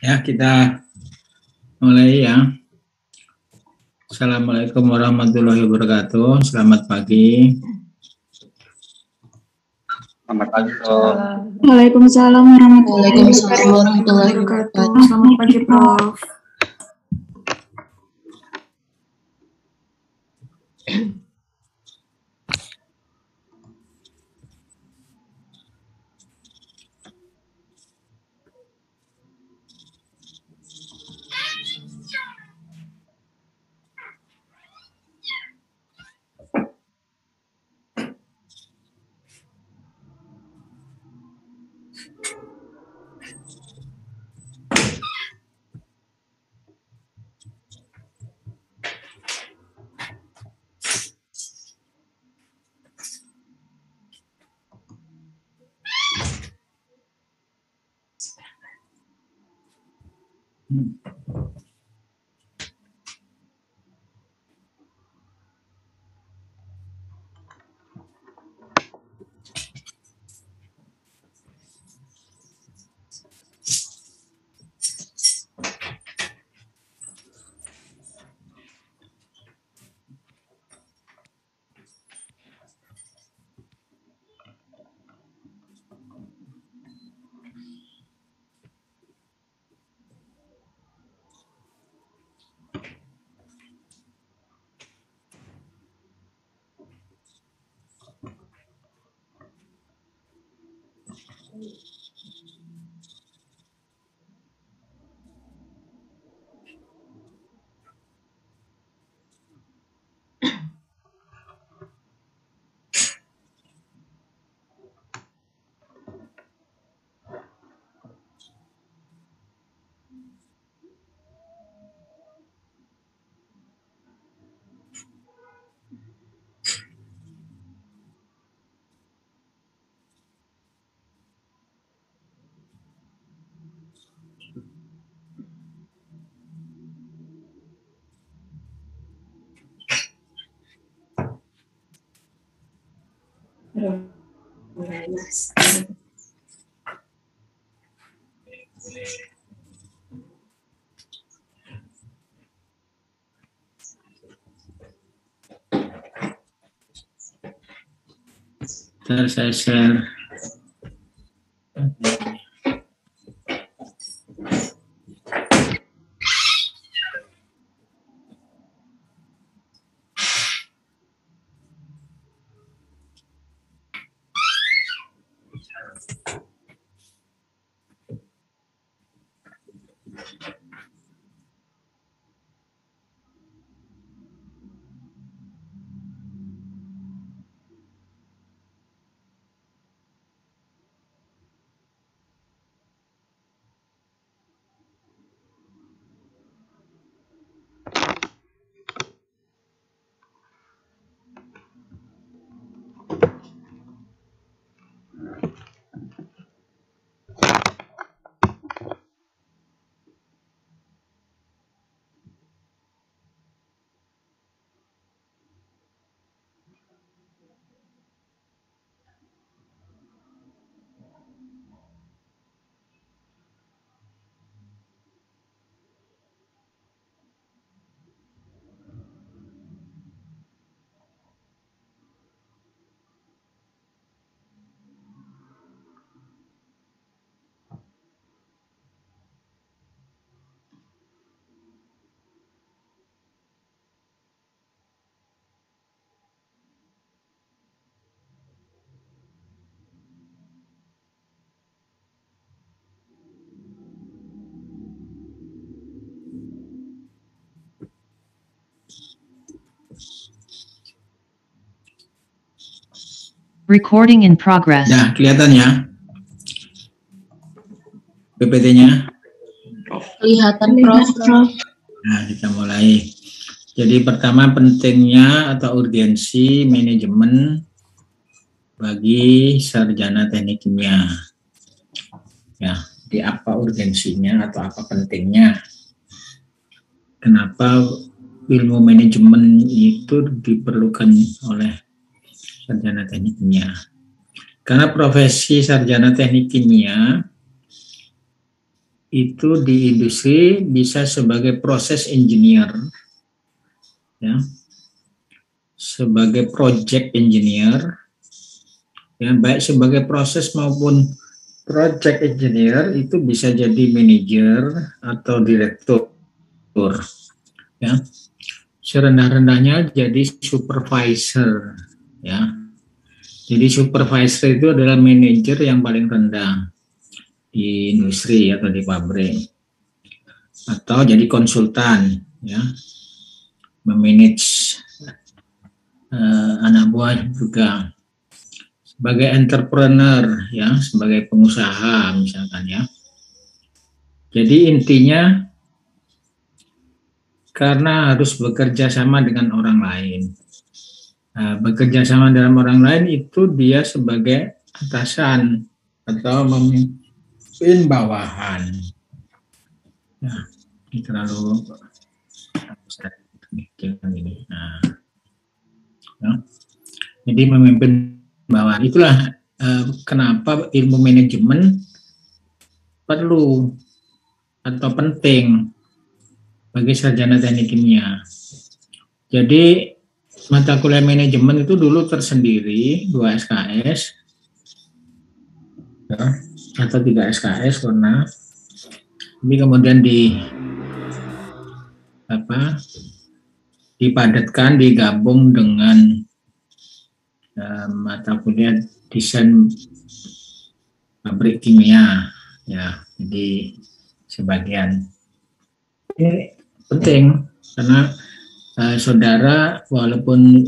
Ya, kita mulai ya. Assalamualaikum warahmatullahi wabarakatuh. Selamat pagi. Selamat pagi, Prof. Waalaikumsalam warahmatullahi wabarakatuh. Selamat pagi, Prof. Saya share. Recording in progress. Nah, kelihatan ya PPT-nya. Kelihatan, Prof. Nah, kita mulai. Jadi pertama, pentingnya atau urgensi manajemen bagi sarjana teknik kimia. Ya, di apa urgensinya atau apa pentingnya? Kenapa ilmu manajemen itu diperlukan oleh sarjana teknik kimia? Karena profesi sarjana teknik kimia itu di industri bisa sebagai proses engineer, ya, sebagai project engineer, ya, baik sebagai proses maupun project engineer itu bisa jadi manajer atau direktur, ya. Serendah-rendahnya jadi supervisor, ya. Jadi supervisor itu adalah manajer yang paling rendah di industri atau di pabrik, atau jadi konsultan, ya, memanage anak buah juga, sebagai entrepreneur, ya, sebagai pengusaha misalkan, ya. Jadi intinya karena harus bekerja sama dengan orang lain. Nah, bekerja sama dengan orang lain itu dia sebagai atasan atau memimpin bawahan. Nah, ini terlalu ini. Nah, ya. Jadi memimpin bawahan itulah kenapa ilmu manajemen perlu atau penting bagi sarjana teknik kimia. Jadi mata kuliah manajemen itu dulu tersendiri 2 SKS, ya, atau 3 SKS karena ini kemudian dipadatkan, digabung dengan mata kuliah desain pabrik kimia, ya. Jadi sebagian ini penting karena saudara walaupun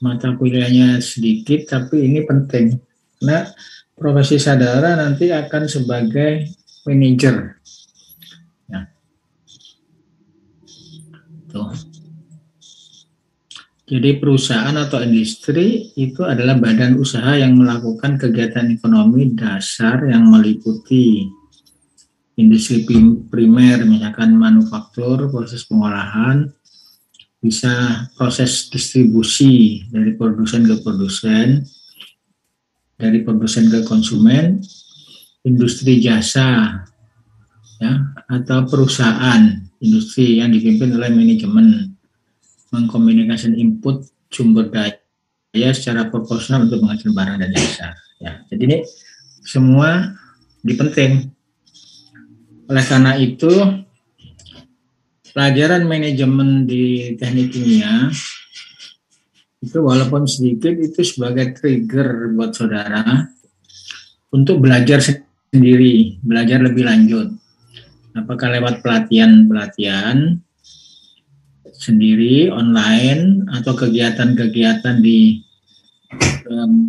mata kuliahnya sedikit tapi ini penting karena profesi saudara nanti akan sebagai manajer, ya. Tuh. Jadi perusahaan atau industri itu adalah badan usaha yang melakukan kegiatan ekonomi dasar yang meliputi industri primer, misalkan manufaktur, proses pengolahan, bisa proses distribusi dari produsen ke produsen, dari produsen ke konsumen, industri jasa, ya, atau perusahaan industri yang dipimpin oleh manajemen, mengkomunikasikan input sumber daya secara proporsional untuk menghasilkan barang dan jasa. Ya, jadi ini semua dipenting. Oleh karena itu, pelajaran manajemen di teknik kimia itu walaupun sedikit itu sebagai trigger buat saudara untuk belajar sendiri, belajar lebih lanjut. Apakah lewat pelatihan sendiri, online, atau kegiatan-kegiatan di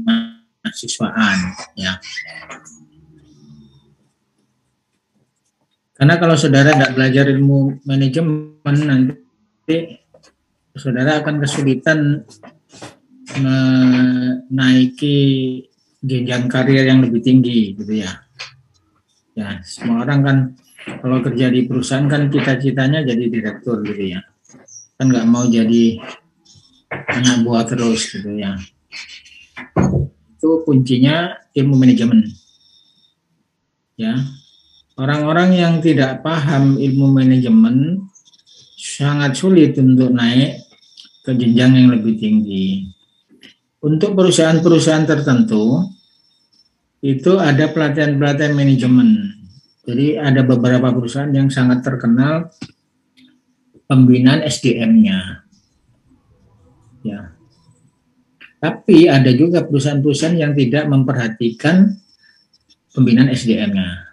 mahasiswaan, ya. Karena kalau saudara tidak belajar ilmu manajemen, nanti saudara akan kesulitan menaiki jenjang karir yang lebih tinggi, gitu ya. Ya, semua orang kan kalau kerja di perusahaan kan cita-citanya jadi direktur, gitu ya. Kan nggak mau jadi anak buah terus, gitu ya. Itu kuncinya ilmu manajemen, ya. Orang-orang yang tidak paham ilmu manajemen sangat sulit untuk naik ke jenjang yang lebih tinggi. Untuk perusahaan-perusahaan tertentu, itu ada pelatihan-pelatihan manajemen. Jadi ada beberapa perusahaan yang sangat terkenal pembinaan SDM-nya. Ya. Tapi ada juga perusahaan-perusahaan yang tidak memperhatikan pembinaan SDM-nya.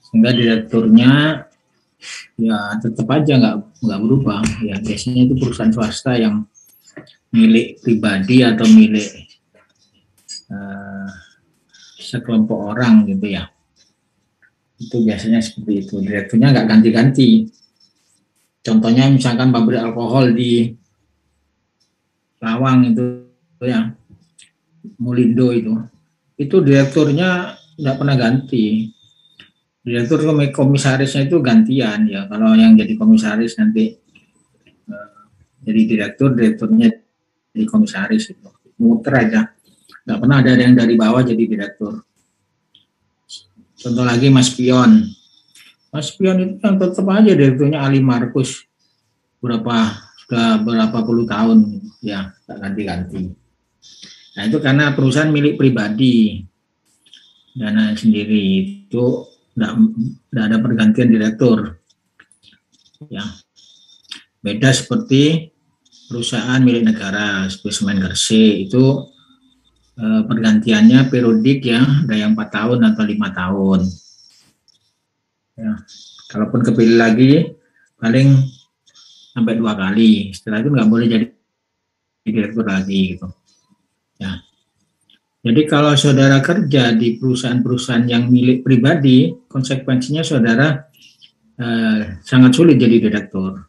Sehingga direkturnya ya tetap aja nggak berubah, ya. Biasanya itu perusahaan swasta yang milik pribadi atau milik sekelompok orang, gitu ya. Itu biasanya seperti itu, direkturnya nggak ganti-ganti. Contohnya misalkan pabrik alkohol di Lawang itu, ya, Mulindo itu direkturnya nggak pernah ganti. Direktur komisarisnya itu gantian, ya. Kalau yang jadi komisaris nanti jadi direkturnya jadi komisaris, itu muter aja, nggak pernah ada yang dari bawah jadi direktur. Contoh lagi Mas Pion. Mas Pion itu yang tetap aja direkturnya Ali Markus. Sudah berapa puluh tahun ya, tak ganti-ganti. Nah itu karena perusahaan milik pribadi, dana sendiri, itu tidak ada pergantian direktur. Ya, beda seperti perusahaan milik negara seperti Semen Gresik itu pergantiannya periodik ya, ada yang 4 tahun atau 5 tahun. Ya, kalaupun kepilih lagi paling sampai 2 kali. Setelah itu nggak boleh jadi direktur lagi gitu. Ya. Jadi kalau saudara kerja di perusahaan-perusahaan yang milik pribadi, konsekuensinya saudara sangat sulit jadi direktur.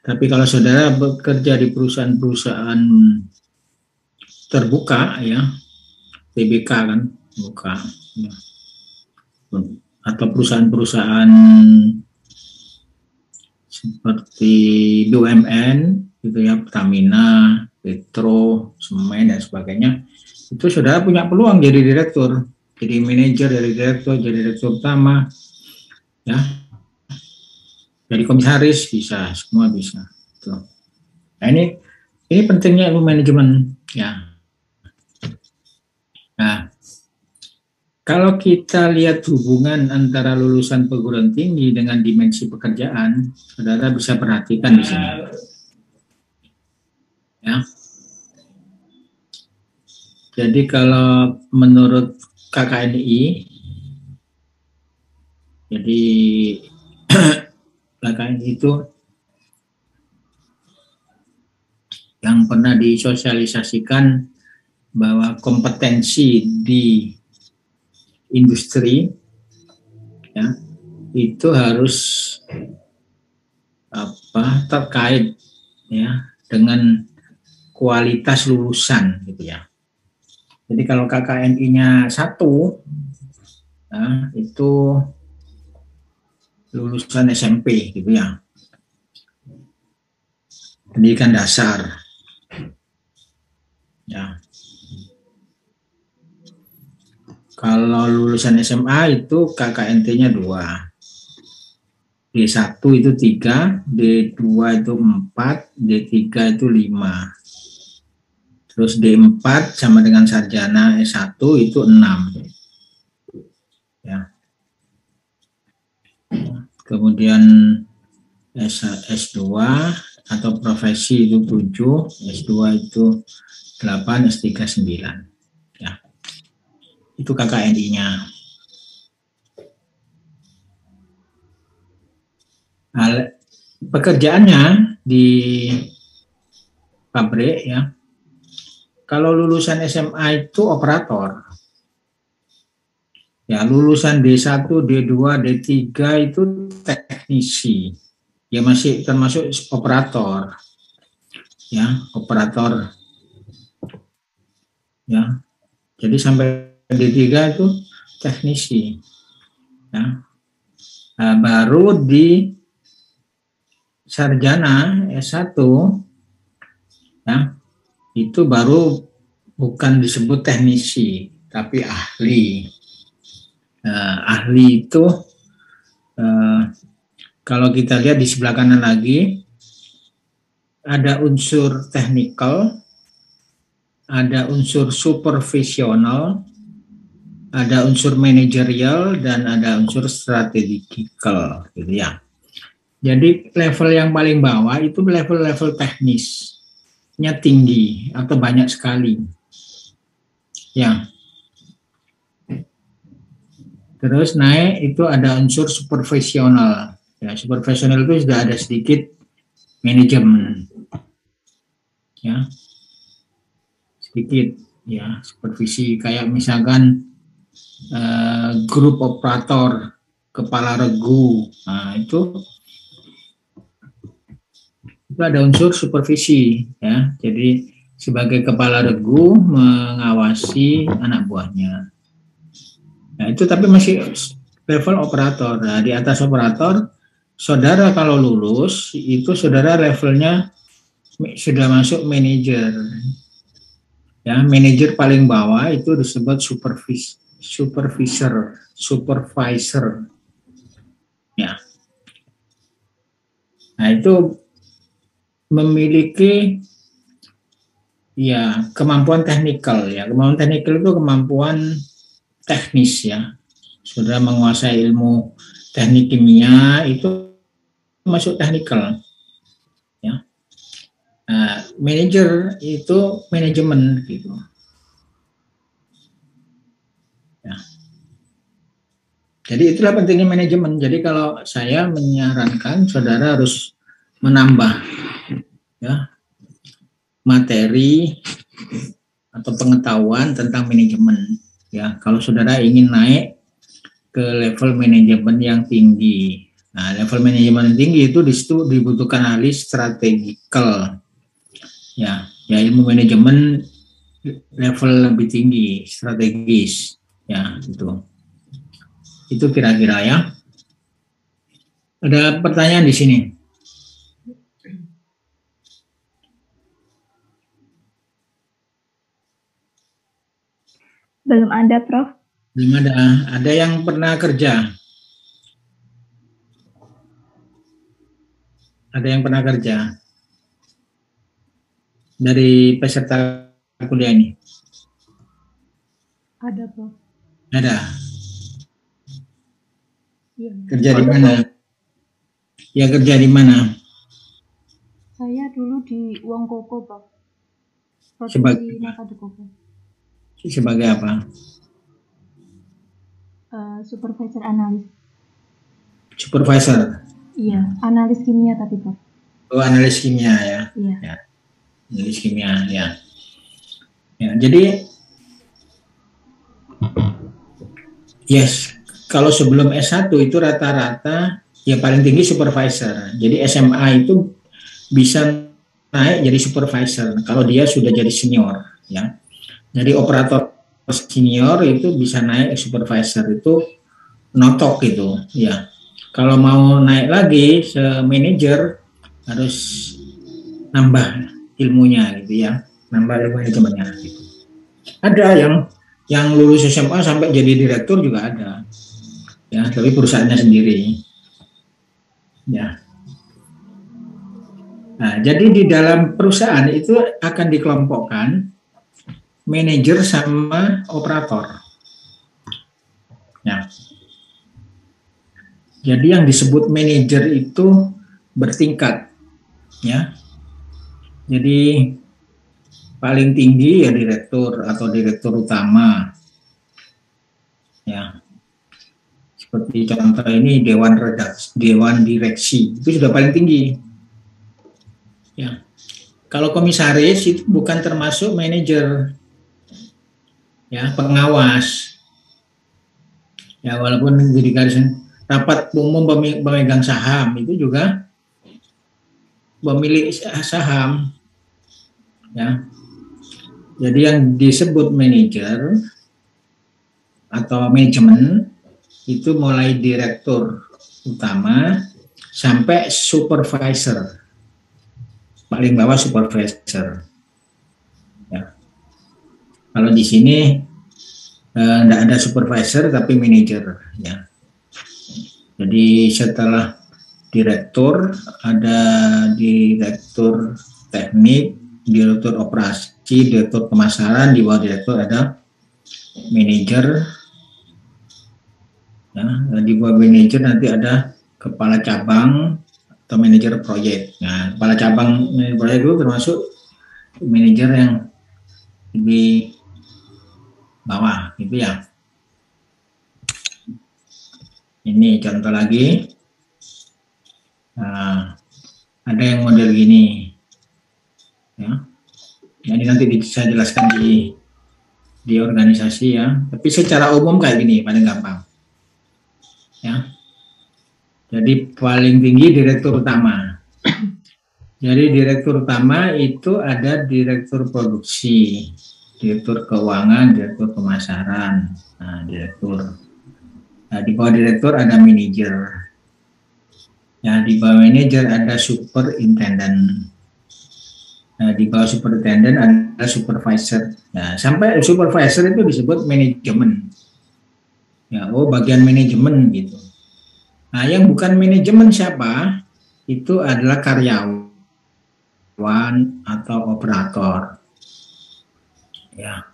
Tapi kalau saudara bekerja di perusahaan-perusahaan terbuka ya, TBK kan, buka, ya. Atau perusahaan-perusahaan seperti BUMN gitu ya, Pertamina, Petro, Semen dan sebagainya, itu saudara punya peluang jadi direktur, jadi manajer, jadi direktur utama, ya, jadi komisaris bisa, semua bisa. Tuh. Nah ini pentingnya ilmu manajemen, ya. Nah, kalau kita lihat hubungan antara lulusan perguruan tinggi dengan dimensi pekerjaan, saudara bisa perhatikan di sini. Ya. Jadi kalau menurut KKNI, jadi KKNI itu yang pernah disosialisasikan bahwa kompetensi di industri ya itu harus terkait ya dengan kualitas lulusan gitu ya. Jadi kalau KKNI-nya 1 nah, itu lulusan SMP gitu ya, pendidikan dasar ya. Kalau lulusan SMA itu KKNT-nya 2, D1 itu 3, D2 itu 4, D3 itu 5. Terus D4 sama dengan sarjana S1 itu 6. Ya. Kemudian S2 atau profesi itu 7, S2 itu 8, S3 9. Ya. Itu KKNI-nya. Nah, pekerjaannya di pabrik ya. Kalau lulusan SMA itu operator. Ya, lulusan D1, D2, D3 itu teknisi. Ya masih termasuk operator. Ya, operator. Ya. Jadi sampai D3 itu teknisi. Ya. Nah, baru di sarjana S1 ya, itu baru bukan disebut teknisi, tapi ahli. Ahli itu kalau kita lihat di sebelah kanan lagi, ada unsur technical, ada unsur supervisional, ada unsur manajerial, dan ada unsur strategical, gitu ya. Jadi level yang paling bawah itu level-level teknisnya tinggi atau banyak sekali. Ya. Terus naik itu ada unsur supervisional. Ya, supervisional itu sudah ada sedikit manajemen. Ya. Sedikit ya, supervisi kayak misalkan grup operator, kepala regu. Nah, itu ada unsur supervisi ya. Jadi sebagai kepala regu mengawasi anak buahnya. Nah, itu tapi masih level operator. Nah, di atas operator, saudara kalau lulus itu saudara levelnya sudah masuk manajer. Ya, manajer paling bawah itu disebut supervisor. Ya. Nah, itu memiliki ya kemampuan teknikal ya. Kemampuan teknikal itu kemampuan teknis ya. Sudah menguasai ilmu teknik kimia itu masuk teknikal ya. Nah, manajer itu manajemen gitu. Ya. Jadi itulah pentingnya manajemen. Jadi kalau saya menyarankan saudara harus menambah ya materi atau pengetahuan tentang manajemen ya. Kalau saudara ingin naik ke level manajemen yang tinggi. Nah, level manajemen yang tinggi itu di situ dibutuhkan ahli strategikal. Ya, ilmu manajemen level lebih tinggi, strategis. Ya, itu. Itu kira-kira ya. Ada pertanyaan di sini? Belum ada, Prof. Belum ada. Ada yang pernah kerja? Ada yang pernah kerja? Dari peserta kuliah ini? Ada, Prof. Ada. Ya. Kerja di mana? Ya, kerja di mana? Saya dulu di Uang Koko, Prof. Sebagai Koko. Sebagai apa? Supervisor analis. Supervisor? Iya, analis kimia tapi, Prof. Oh, analis kimia ya? Iya. Ya. Analis kimia, ya. Ya, jadi yes, kalau sebelum S1 itu rata-rata ya paling tinggi supervisor. Jadi SMA itu bisa naik jadi supervisor kalau dia sudah jadi senior ya. Jadi operator senior itu bisa naik supervisor, itu notok gitu ya. Kalau mau naik lagi se manajer harus nambah ilmunya gitu ya, nambah ilmu manajemennya gitu. Ada yang lulus SMA sampai jadi direktur juga ada ya, tapi perusahaannya sendiri ya. Nah, jadi di dalam perusahaan itu akan dikelompokkan manajer sama operator. Ya. Jadi yang disebut manajer itu bertingkat, ya. Jadi paling tinggi ya direktur atau direktur utama, ya. Seperti contoh ini dewan redaksi, dewan direksi itu sudah paling tinggi, ya. Kalau komisaris itu bukan termasuk manajer, ya, pengawas, ya, walaupun di garis rapat umum pemegang saham itu juga pemilik saham, ya. Jadi yang disebut manajer atau manajemen itu mulai direktur utama sampai supervisor, paling bawah supervisor. Ya. Kalau di sini tidak ada supervisor tapi manajer, ya. Jadi setelah direktur ada direktur teknik, direktur operasi, direktur pemasaran, di bawah direktur ada manajer. Ya, di bawah manajer nanti ada kepala cabang atau manajer proyek. Nah, kepala cabang manajer proyek itu termasuk manajer yang di bawah, gitu ya. Ini contoh lagi. Nah, ada yang model gini, ya. Jadi nanti saya jelaskan di organisasi ya. Tapi secara umum kayak gini paling gampang, ya. Jadi paling tinggi direktur utama. Jadi direktur utama itu ada direktur produksi, direktur keuangan, direktur pemasaran, nah, direktur. Nah, di bawah direktur ada manajer. Nah, di bawah manajer ada superintendent. Nah, di bawah superintendent ada supervisor. Nah, sampai supervisor itu disebut manajemen. Ya, oh bagian manajemen gitu. Nah, yang bukan manajemen siapa? Itu adalah karyawan atau operator. Ya.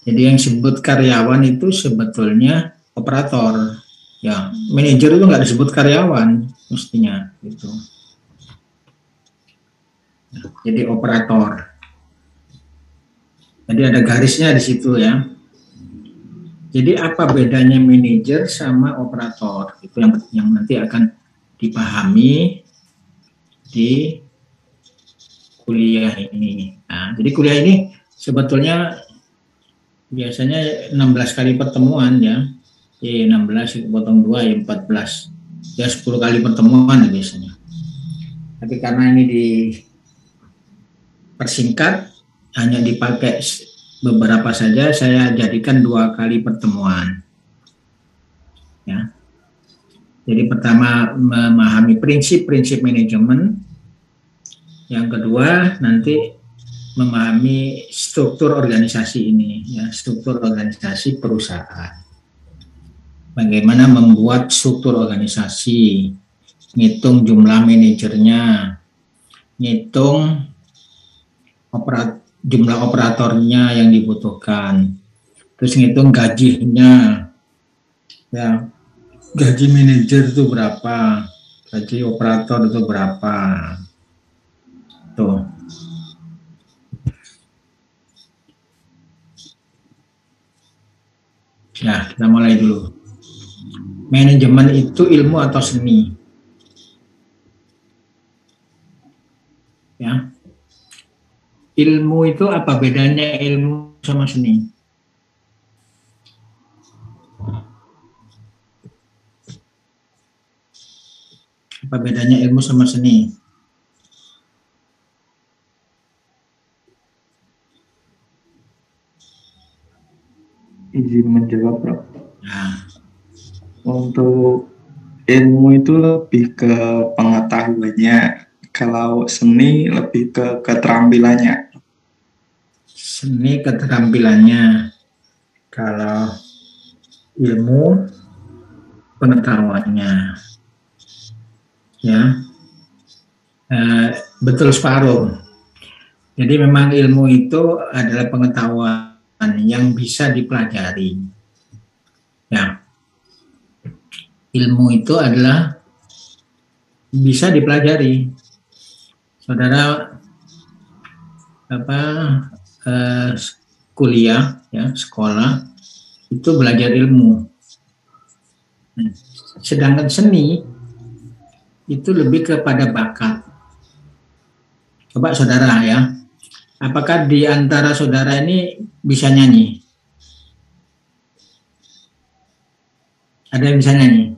Jadi yang disebut karyawan itu sebetulnya operator. Ya, manajer itu nggak disebut karyawan mestinya gitu. Jadi operator. Jadi ada garisnya di situ ya. Jadi apa bedanya manajer sama operator? Itu yang nanti akan dipahami di kuliah ini. Nah, jadi kuliah ini sebetulnya biasanya 16 kali pertemuan ya. 16 potong 2 ya 14. Ya 10 kali pertemuan ya biasanya. Tapi karena ini dipersingkat hanya dipakai beberapa saja, saya jadikan 2 kali pertemuan. Ya. Jadi pertama memahami prinsip-prinsip manajemen, yang kedua nanti memahami struktur organisasi ini, ya, struktur organisasi perusahaan. Bagaimana membuat struktur organisasi, ngitung jumlah manajernya, ngitung jumlah operatornya yang dibutuhkan, terus ngitung gajinya, ya, gaji manajer itu berapa, gaji operator itu berapa, tuh. Ya, kita mulai dulu. Manajemen itu ilmu atau seni? Ya. Ilmu itu apa bedanya ilmu sama seni? Apa bedanya ilmu sama seni? Izin menjawab, Bro. Nah, Untuk ilmu itu lebih ke pengetahuannya, kalau seni lebih ke keterampilannya. seni keterampilannya, kalau ilmu pengetahuannya, ya, betul separuh. Jadi memang ilmu itu adalah pengetahuan yang bisa dipelajari. Ya, ilmu itu adalah bisa dipelajari. Saudara kuliah, ya, sekolah itu belajar ilmu. Sedangkan seni itu lebih kepada bakat. Coba saudara ya, apakah di antara saudara ini bisa nyanyi? Ada yang bisa nyanyi?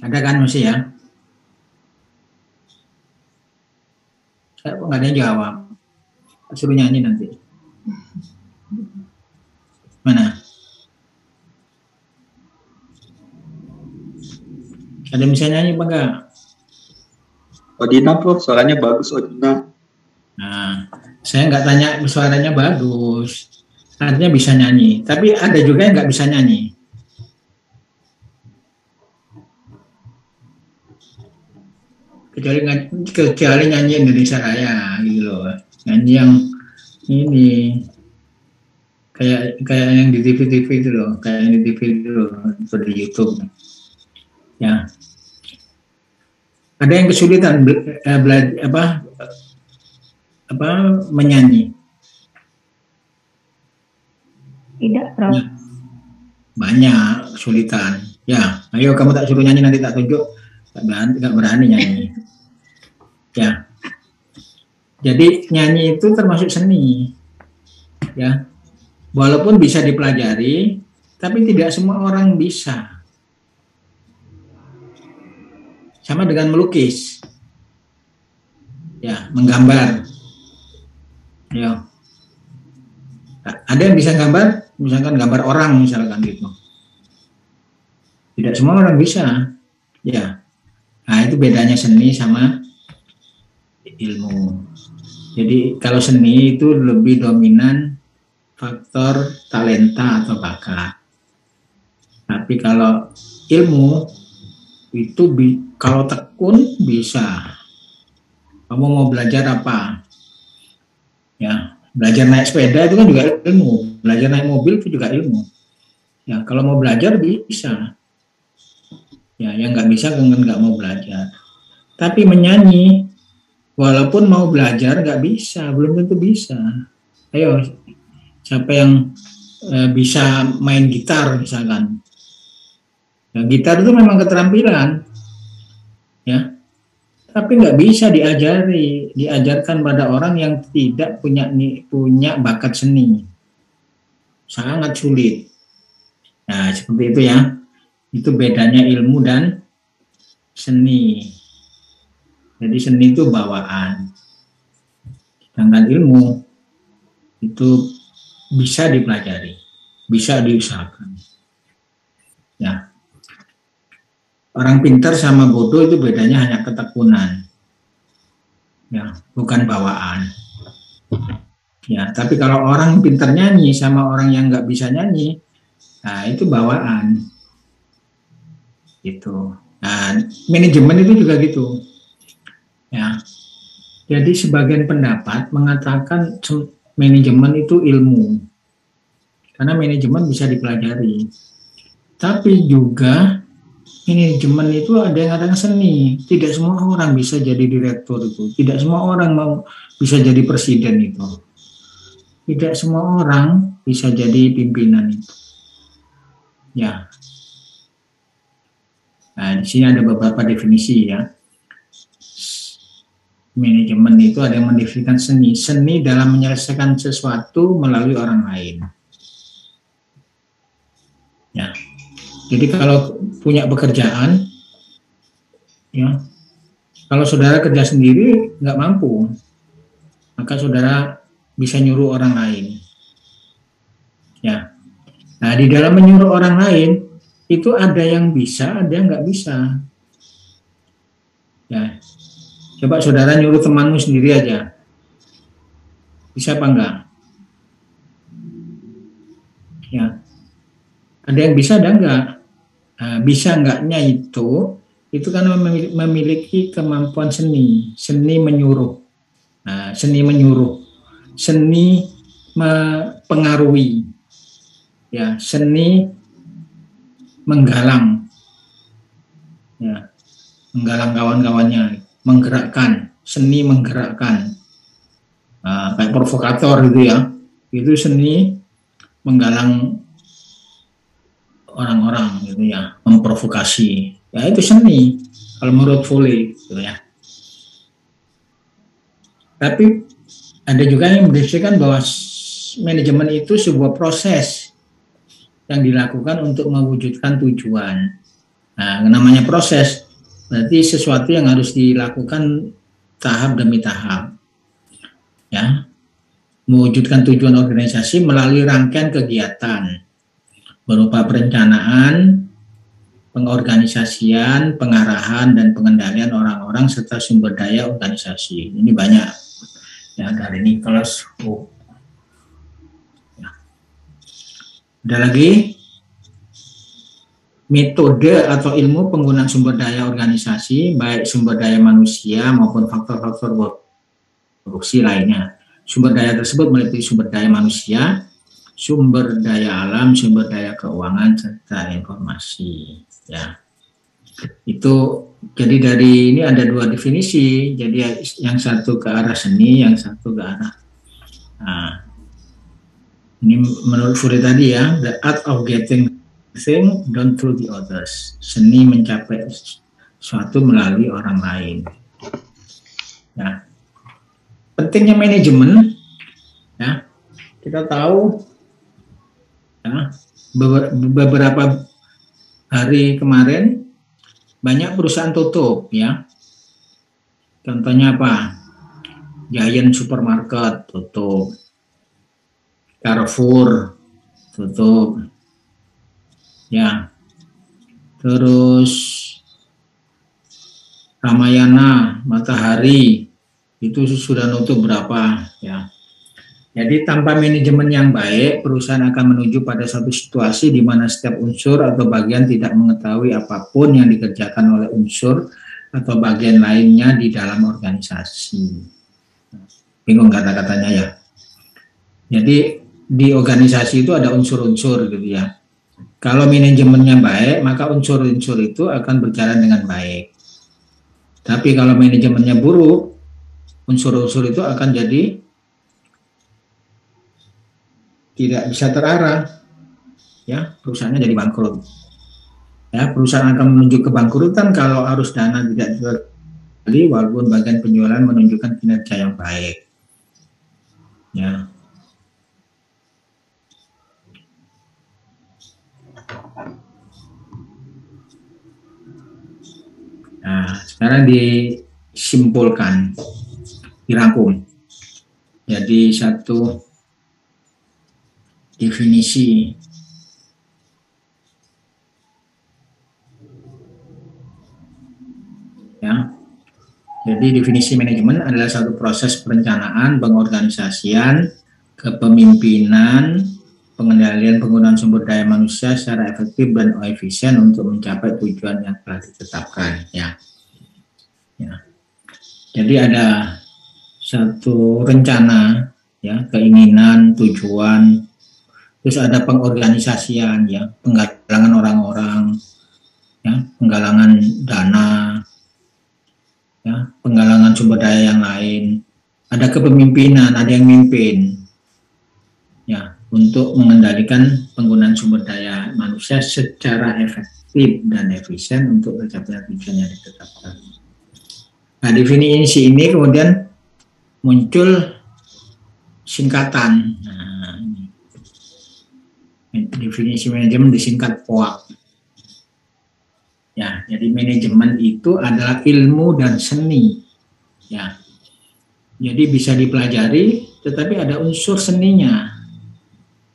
Ada kan mesti ya? Saya nggak ada yang jawab. Suruh nyanyi nanti. Mana? Ada yang bisa nyanyi apa enggak? Odina, Bro, suaranya bagus, Odina. Nah, saya nggak tanya suaranya bagus. Artinya bisa nyanyi. Tapi ada juga yang nggak bisa nyanyi. Kecuali nyanyi Indonesia Raya gitu loh. Nyanyi yang ini kayak yang di TV itu loh, kayak yang di TV itu loh, atau di YouTube. Ya. Ada yang kesulitan belajar menyanyi? Tidak, Prof. Ya. Banyak kesulitan. Ya, ayo kamu tak suruh nyanyi nanti tak tunjuk. Nggak berani nyanyi. Ya. Jadi nyanyi itu termasuk seni. Ya. Walaupun bisa dipelajari, tapi tidak semua orang bisa. Sama dengan melukis. Ya, menggambar. Ya. Ada yang bisa gambar, misalkan gambar orang misalkan gitu. Tidak semua orang bisa. Ya. Nah, itu bedanya seni sama ilmu. Jadi kalau seni itu lebih dominan faktor talenta atau bakat. Tapi kalau ilmu itu kalau tekun bisa. Kamu mau belajar apa? Ya, belajar naik sepeda itu kan juga ilmu. Belajar naik mobil itu juga ilmu. Ya, kalau mau belajar bisa. Ya, yang nggak bisa kan nggak mau belajar. Tapi menyanyi, walaupun mau belajar nggak bisa, belum tentu bisa. Ayo, siapa yang bisa main gitar misalkan? Ya, gitar itu memang keterampilan, ya. Tapi nggak bisa diajarkan pada orang yang tidak punya bakat seni. Sangat sulit. Nah, seperti itu ya. Itu bedanya ilmu dan seni. Jadi seni itu bawaan. Sedangkan ilmu itu bisa dipelajari, bisa diusahakan. Ya. Orang pintar sama bodoh itu bedanya hanya ketekunan. Ya, bukan bawaan. Ya, tapi kalau orang pintar nyanyi sama orang yang nggak bisa nyanyi, nah itu bawaan. Gitu. Nah, manajemen itu juga gitu. Ya. Jadi sebagian pendapat mengatakan manajemen itu ilmu. Karena manajemen bisa dipelajari. Tapi juga manajemen itu ada yang kadang seni. Tidak semua orang bisa jadi direktur itu. Tidak semua orang mau bisa jadi presiden itu. Tidak semua orang bisa jadi pimpinan itu. Ya. Nah, di sini ada beberapa definisi ya. Manajemen itu ada yang mendefinisikan seni. Seni dalam menyelesaikan sesuatu melalui orang lain. Ya. Jadi kalau punya pekerjaan, ya, kalau saudara kerja sendiri nggak mampu, maka saudara bisa nyuruh orang lain. Ya. Nah, di dalam menyuruh orang lain itu ada yang bisa, ada yang nggak bisa. Ya. Coba saudara nyuruh temanmu sendiri aja. Bisa apa enggak? Ya. Ada yang bisa, ada enggak? Nah, bisa enggaknya itu karena memiliki kemampuan seni. Seni menyuruh. Nah, seni menyuruh. Seni mempengaruhi. Ya, seni menggalang. Ya, menggalang kawan-kawannya. Menggerakkan, seni menggerakkan, kayak provokator gitu ya, itu seni menggalang orang-orang gitu ya, memprovokasi, ya itu seni kalau menurut Foley gitu ya. Tapi ada juga yang mendefinisikan bahwa manajemen itu sebuah proses yang dilakukan untuk mewujudkan tujuan. Nah, namanya proses berarti sesuatu yang harus dilakukan tahap demi tahap, ya, mewujudkan tujuan organisasi melalui rangkaian kegiatan berupa perencanaan, pengorganisasian, pengarahan dan pengendalian orang-orang serta sumber daya organisasi. Ini banyak ya dari Nicholas Hook. Ya. Ada lagi. Metode atau ilmu penggunaan sumber daya organisasi, baik sumber daya manusia maupun faktor-faktor produksi lainnya. Sumber daya tersebut meliputi sumber daya manusia, sumber daya alam, sumber daya keuangan, serta informasi. Ya, itu jadi dari ini ada dua definisi. Jadi yang satu ke arah seni, yang satu ke arah. Nah, ini menurut Furi tadi ya, the art of getting thing done through the others. Seni mencapai sesuatu melalui orang lain. Ya. Pentingnya manajemen, ya, kita tahu ya, beberapa hari kemarin banyak perusahaan tutup ya. Contohnya apa? Giant Supermarket tutup, Carrefour tutup. Ya, terus Ramayana, Matahari itu sudah nutup berapa ya. Jadi tanpa manajemen yang baik, perusahaan akan menuju pada suatu situasi di mana setiap unsur atau bagian tidak mengetahui apapun yang dikerjakan oleh unsur atau bagian lainnya di dalam organisasi. Bingung kata-katanya ya. Jadi di organisasi itu ada unsur-unsur gitu ya. Kalau manajemennya baik, maka unsur-unsur itu akan berjalan dengan baik. Tapi kalau manajemennya buruk, unsur-unsur itu akan jadi tidak bisa terarah, ya perusahaannya jadi bangkrut. Ya, perusahaan akan menuju kebangkrutan kalau arus dana tidak terkendali walaupun bagian penjualan menunjukkan kinerja yang baik. Ya. Nah, sekarang disimpulkan, dirangkum. Jadi satu definisi ya. Jadi definisi manajemen adalah satu proses perencanaan, pengorganisasian, kepemimpinan, pengendalian penggunaan sumber daya manusia secara efektif dan efisien untuk mencapai tujuan yang telah ditetapkan ya. Ya. Jadi ada satu rencana ya, keinginan, tujuan, terus ada pengorganisasian ya, penggalangan orang-orang ya, penggalangan dana ya, penggalangan sumber daya yang lain, ada kepemimpinan, ada yang mimpin ya, untuk mengendalikan penggunaan sumber daya manusia secara efektif dan efisien untuk mencapai tujuan yang ditetapkan. Nah, definisi ini kemudian muncul singkatan. Nah, definisi manajemen disingkat POAK. Ya, jadi manajemen itu adalah ilmu dan seni. Ya, jadi bisa dipelajari, tetapi ada unsur seninya.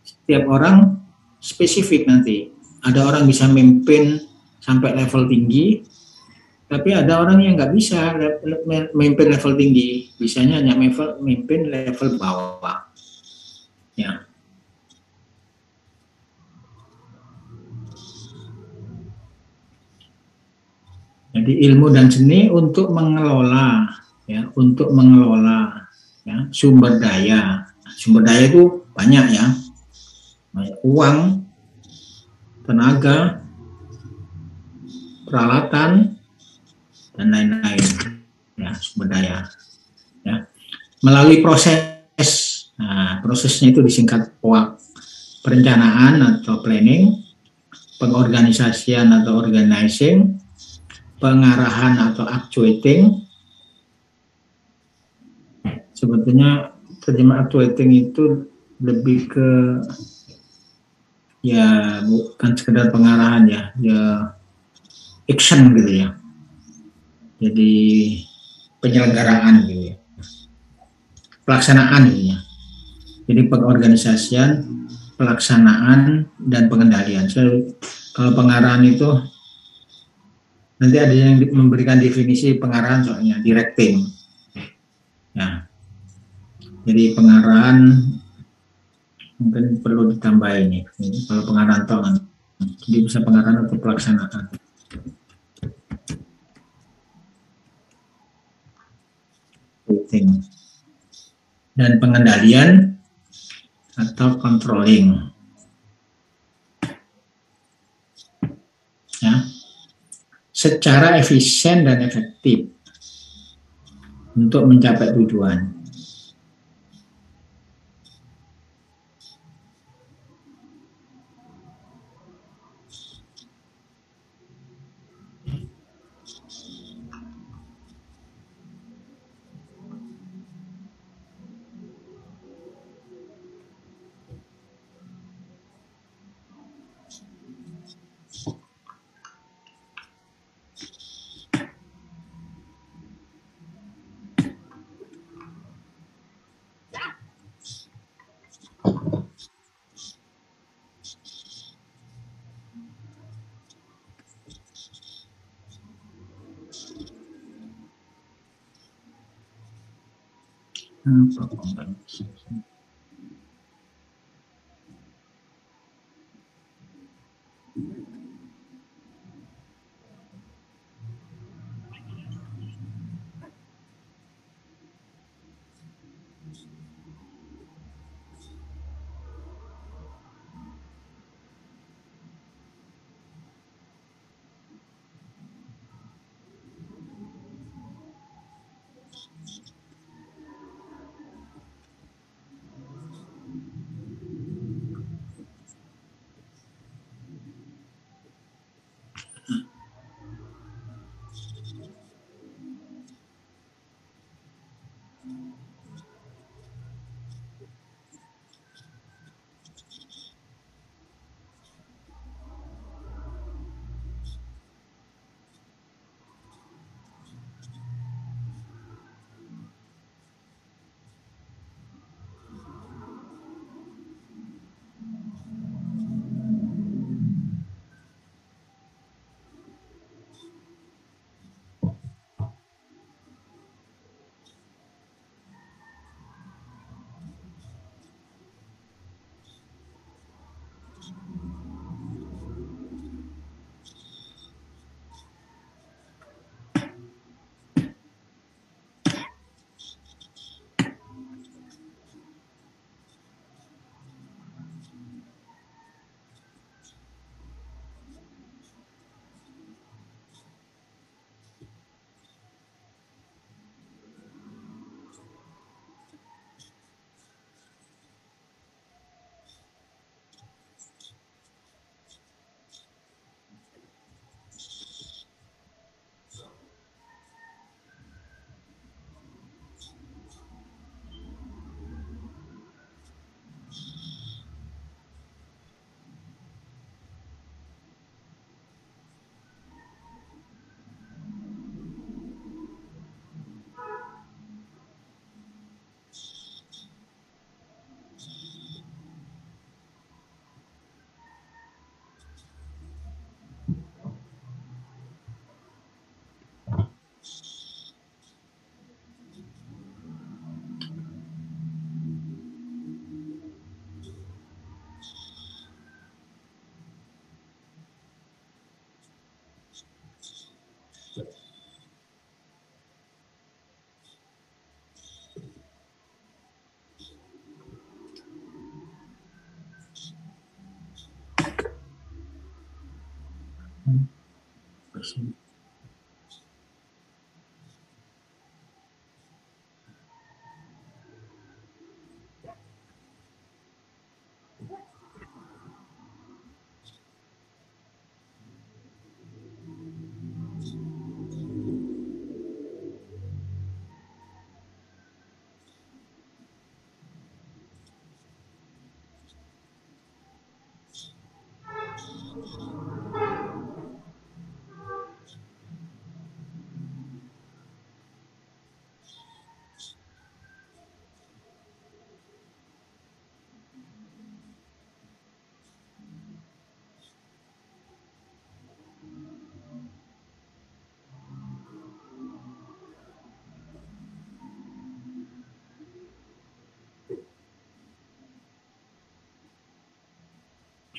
Setiap orang spesifik nanti. Ada orang bisa memimpin sampai level tinggi, tapi ada orang yang nggak bisa memimpin level tinggi. Bisanya hanya memimpin level bawah. Ya. Jadi ilmu dan seni untuk mengelola, ya, ya, sumber daya. Sumber daya itu banyak ya, uang, tenaga, peralatan, dan lain-lain. Ya, sumber daya. Ya, melalui proses, nah, prosesnya itu disingkat POAK, perencanaan atau planning, pengorganisasian atau organizing, pengarahan atau actuating. Sebetulnya terjemah actuating itu lebih ke ya bukan sekedar pengarahan ya, ya action gitu ya. Jadi penyelenggaraan gitu ya. Pelaksanaan gitu ya. Jadi pengorganisasian, pelaksanaan dan pengendalian. So, kalau pengarahan itu nanti ada yang memberikan definisi pengarahan soalnya directing. Ya. Jadi pengarahan mungkin perlu ditambah ini. Kalau pengarahan toh, jadi bisa pengarahan atau pelaksanaan. Dan pengendalian atau controlling. Ya. Secara efisien dan efektif untuk mencapai tujuan.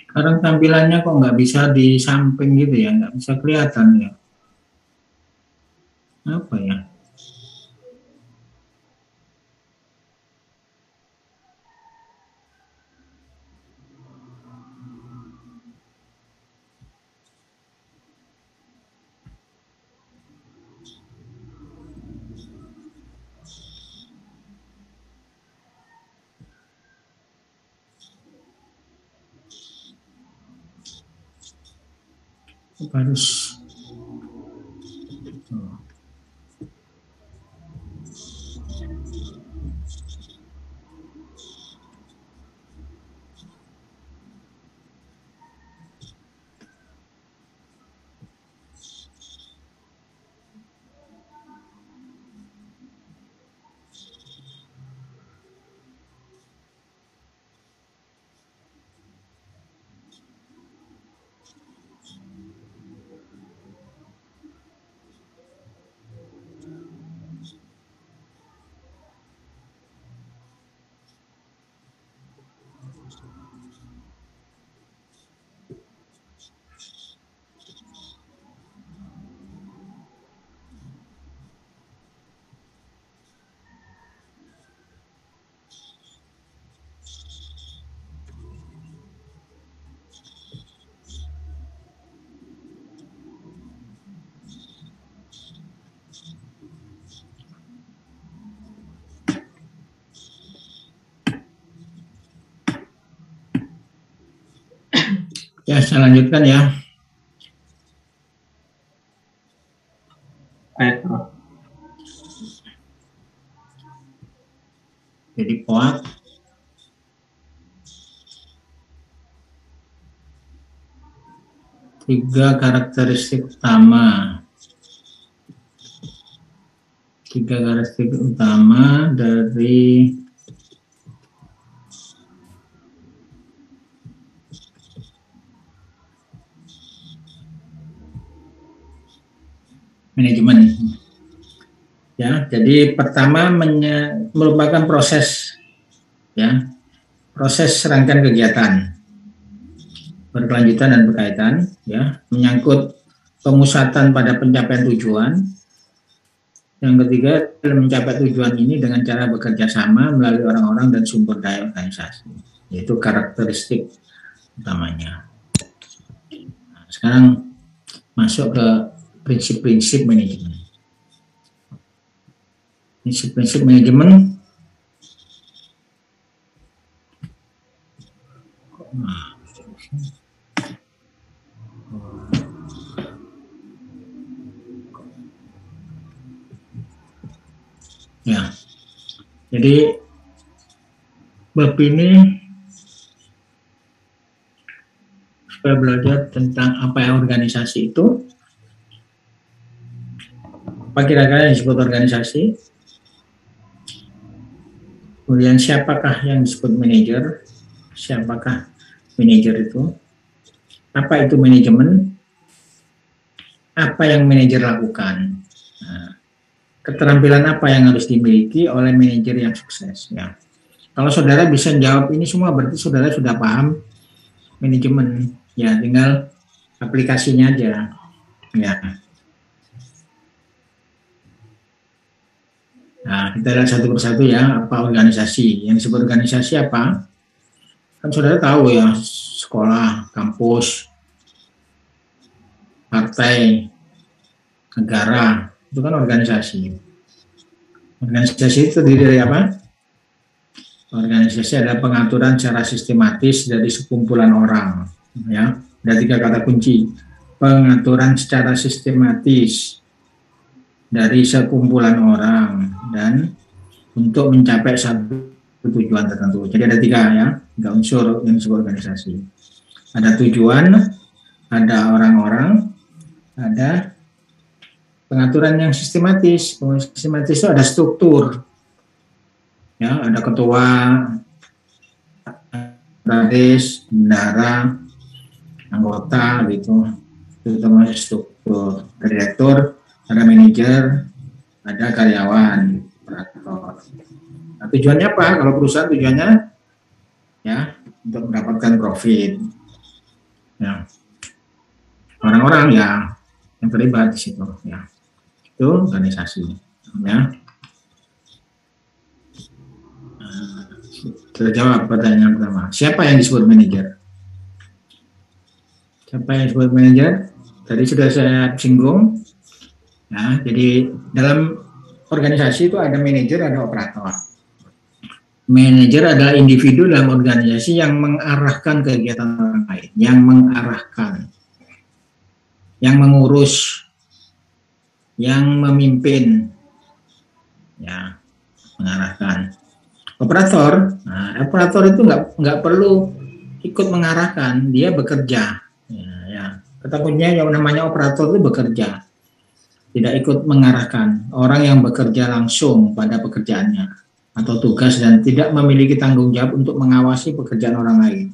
Sekarang tampilannya kok nggak bisa di samping gitu ya, nggak bisa kelihatan ya. Apa ya? Harus ya, saya lanjutkan ya. Baik. Jadi POAK tiga karakteristik utama dari manajemen. Ya, jadi pertama merupakan proses rangkaian kegiatan berkelanjutan dan berkaitan, ya, menyangkut pemusatan pada pencapaian tujuan. Yang ketiga, mencapai tujuan ini dengan cara bekerja sama melalui orang-orang dan sumber daya organisasi, yaitu karakteristik utamanya. Nah, sekarang masuk ke prinsip-prinsip manajemen. Prinsip-prinsip manajemen. Ya, jadi bab ini supaya belajar tentang apa yang organisasi itu, apa kira-kira yang disebut organisasi, kemudian siapakah yang disebut manajer, siapakah manajer itu, apa itu manajemen, apa yang manajer lakukan. Nah, keterampilan apa yang harus dimiliki oleh manajer yang sukses, ya. Kalau saudara bisa jawab ini semua, berarti saudara sudah paham manajemen, ya, tinggal aplikasinya aja, ya. Nah, kita lihat satu persatu ya, apa organisasi. Yang disebut organisasi apa? Kan saudara tahu ya, sekolah, kampus, partai, negara, itu kan organisasi. Organisasi itu terdiri dari apa? Organisasi adalah pengaturan secara sistematis dari sekumpulan orang. Ya, ada 3 kata kunci. Pengaturan secara sistematis dari sekumpulan orang dan untuk mencapai satu tujuan tertentu. Jadi ada 3 ya, 3 unsur yang disebut organisasi. Ada tujuan, ada orang-orang, ada pengaturan yang sistematis. Sistematis itu ada struktur. Ya, ada ketua, radis, bendara, anggota gitu. Itu termasuk struktur. Direktur, ada manajer, ada karyawan, operator. Nah, tujuannya apa? Kalau perusahaan tujuannya ya untuk mendapatkan profit. Ya. Orang-orang ya yang terlibat di situ ya. Itu organisasi ya. Terjawab pertanyaan pertama. Siapa yang disebut manajer? Siapa yang disebut manajer? Tadi sudah saya singgung. Ya, jadi dalam organisasi itu ada manajer, ada operator. Manajer adalah individu dalam organisasi yang mengarahkan kegiatan orang lain, yang mengarahkan, yang mengurus, yang memimpin, ya, mengarahkan. Operator, nah, operator itu nggak perlu ikut mengarahkan, dia bekerja. Ya. Kata kuncinya yang namanya operator itu bekerja, tidak ikut mengarahkan. Orang yang bekerja langsung pada pekerjaannya atau tugas dan tidak memiliki tanggung jawab untuk mengawasi pekerjaan orang lain.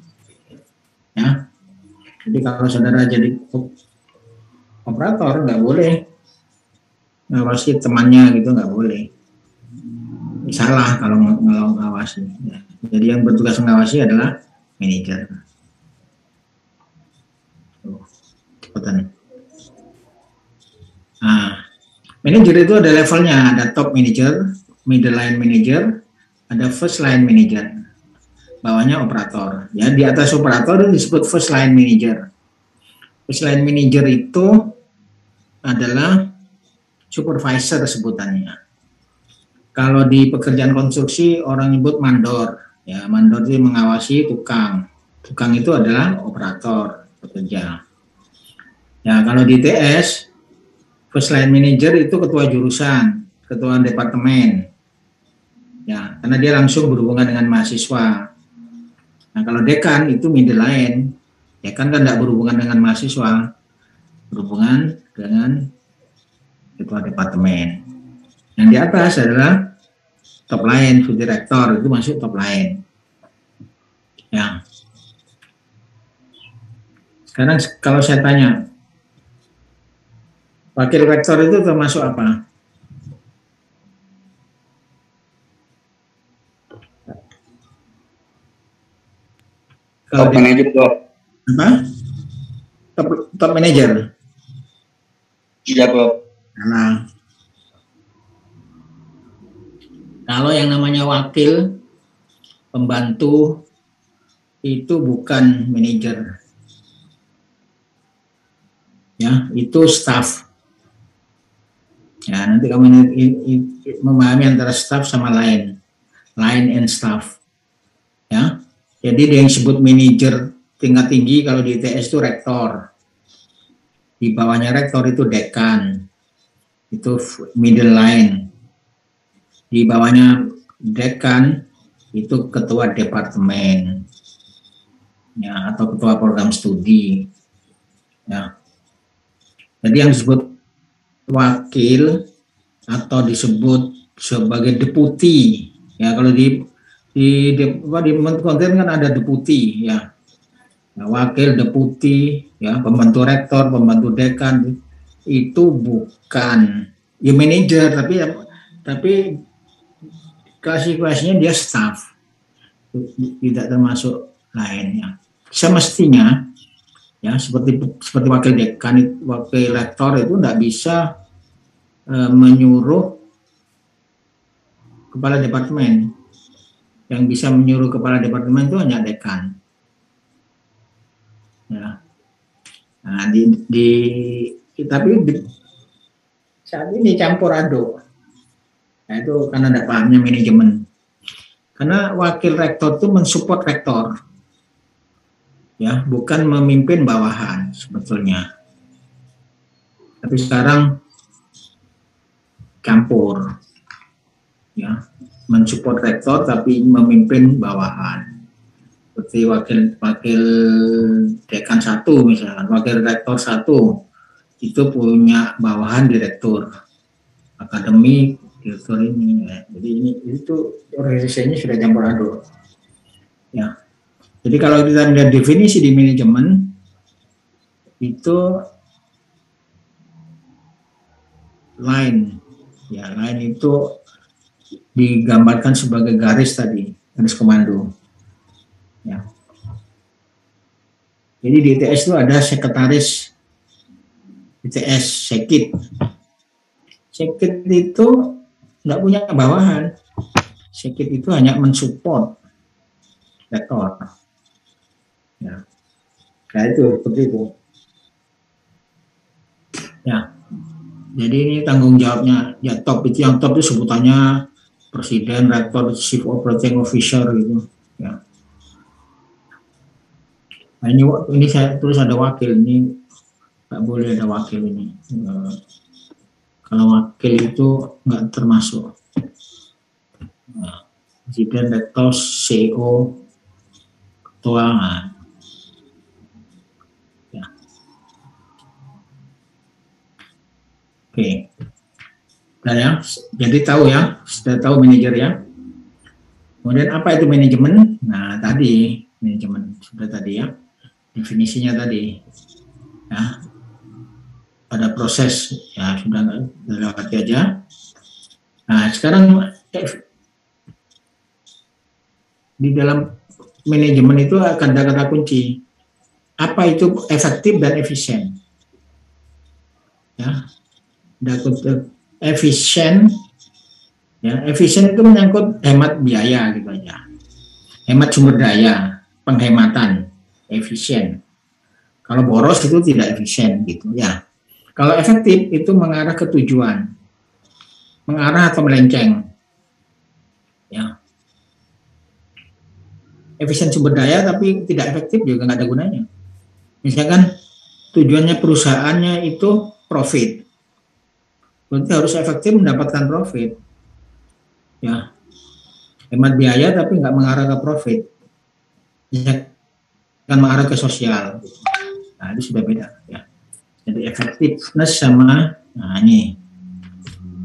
Ya, jadi kalau saudara jadi operator nggak boleh ngawasi temannya gitu, nggak boleh. Salah kalau mengawasi. Ya. Jadi yang bertugas mengawasi adalah manajer. Cepetan. Nah, manajer itu ada levelnya, ada top manager, middle line manager, ada first line manager. Bawahnya operator. Ya, di atas operator itu disebut first line manager. First line manager itu adalah supervisor sebutannya. Kalau di pekerjaan konstruksi orang nyebut mandor, ya mandor itu mengawasi tukang. Tukang itu adalah operator pekerja. Ya kalau di TS, first line manager itu ketua jurusan, ketua departemen. Ya karena dia langsung berhubungan dengan mahasiswa. Nah kalau dekan itu middle line, dekan kan tidak berhubungan dengan mahasiswa, berhubungan dengan ketua departemen. Yang di atas adalah top line, subdirektor itu masuk top line. Ya. Sekarang kalau saya tanya, wakil rektor itu termasuk apa? Kalau top manager Prof. Apa? Top manager. Iya Prof. Nah, kalau yang namanya wakil, pembantu, itu bukan manajer. Ya, itu staff. Ya, nanti kamu memahami antara staff sama line and staff. Ya, jadi dia yang disebut manajer tingkat tinggi kalau di ITS itu rektor. Di bawahnya rektor itu dekan. Itu middle line. Di bawahnya dekan itu ketua departemen, ya atau ketua program studi, ya. Jadi yang disebut wakil atau disebut sebagai deputi, ya kalau di konten kan ada deputi, ya. Nah, wakil, deputi, ya pembantu rektor, pembantu dekan itu bukan ya manajer, tapi klasifikasinya dia staff, tidak termasuk lainnya. Semestinya ya seperti wakil dekan, wakil rektor itu tidak bisa menyuruh kepala departemen. Yang bisa menyuruh kepala departemen itu hanya dekan. Ya. Nah, tapi saat ini campur aduk. Nah, itu karena ada pahamnya manajemen. Karena wakil rektor itu mensupport rektor, ya, bukan memimpin bawahan sebetulnya. Tapi sekarang campur, ya, mensupport rektor tapi memimpin bawahan. Seperti wakil dekan 1 misalkan, wakil rektor 1 itu punya bawahan direktur akademik, direktur ini, ya. Jadi itu organisasinya sudah campur aduk, ya. Jadi kalau kita lihat definisi di manajemen itu line, ya, line itu digambarkan sebagai garis tadi, garis komando. Ya. Jadi di ITS itu ada sekretaris ITS, sekit. Sekit itu nggak punya bawahan. Sekit itu hanya mensupport rektor. Ya. Nah itu seperti itu. Ya. Jadi ini tanggung jawabnya. Ya top itu, yang top itu sebutannya presiden, rektor, chief operating officer gitu. Ya. Nah, ini saya tulis ada wakil, ini nggak boleh ada wakil ini. Kalau wakil itu nggak termasuk. Nah, presiden, rektor, CEO, ketua. Ya. Oke. Nah, ya, jadi tahu ya, sudah tahu manajer ya. Kemudian apa itu manajemen? Nah, tadi manajemen sudah tadi ya. Definisinya tadi, ya, pada proses, ya sudah lewati aja. Nah sekarang di dalam manajemen itu akan ada kata kunci. Apa itu efektif dan efisien? Ya, efisien, ya, efisien itu menyangkut hemat biaya gitu aja, hemat sumber daya, penghematan. Efisien. Kalau boros itu tidak efisien gitu ya. Kalau efektif itu mengarah ke tujuan, mengarah atau melenceng. Ya. Efisien sumber daya tapi tidak efektif juga nggak ada gunanya. Misalkan tujuannya perusahaannya itu profit, berarti harus efektif mendapatkan profit. Ya. Hemat biaya tapi nggak mengarah ke profit. Ya. Akan mengarah ke sosial. Nah, itu sudah beda ya. Jadi effectiveness sama, nah ini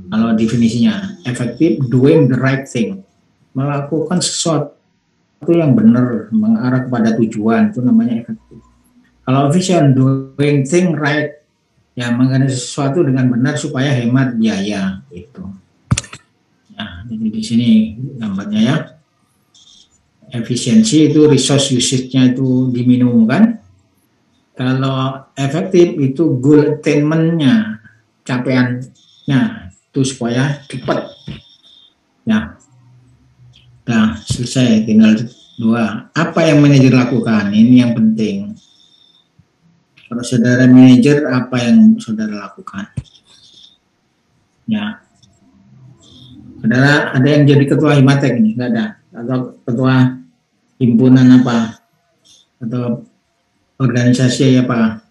kalau definisinya, effective doing the right thing, melakukan sesuatu yang benar, mengarah kepada tujuan, itu namanya efektif. Kalau efficient, doing thing right, ya mengenai sesuatu dengan benar supaya hemat biaya itu. Ya, jadi di sini gambarnya ya. Efisiensi itu resource usage-nya itu diminimumkan. Kalau efektif itu goal attainment-nya, capaiannya itu supaya cepat. Ya. Nah, selesai, tinggal 2. Apa yang manajer lakukan? Ini yang penting. Kalau saudara manajer, apa yang saudara lakukan? Ya. Saudara ada yang jadi ketua Himatek ini? Enggak ada. Atau ketua himpunan apa, atau organisasi apa,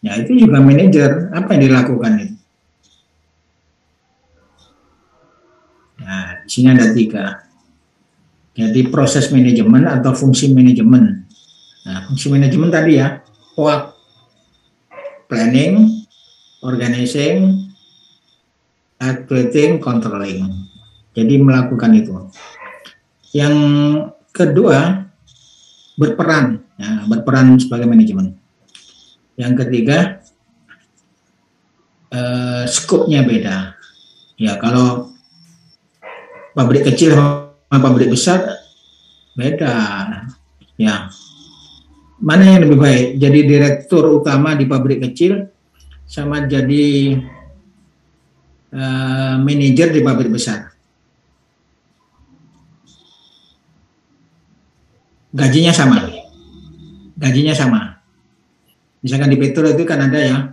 ya itu juga manajer. Apa yang dilakukan itu? Nah, di sini ada 3. Jadi proses manajemen atau fungsi manajemen. Nah, fungsi manajemen tadi ya, POAK, planning, organizing, activating, controlling. Jadi melakukan itu. Yang kedua, berperan, ya, berperan sebagai manajemen. Yang ketiga, skopnya beda. Ya, kalau pabrik kecil sama pabrik besar beda. Ya, mana yang lebih baik? Jadi direktur utama di pabrik kecil sama jadi manajer di pabrik besar. Gajinya sama. Misalkan di Petro itu kan ada ya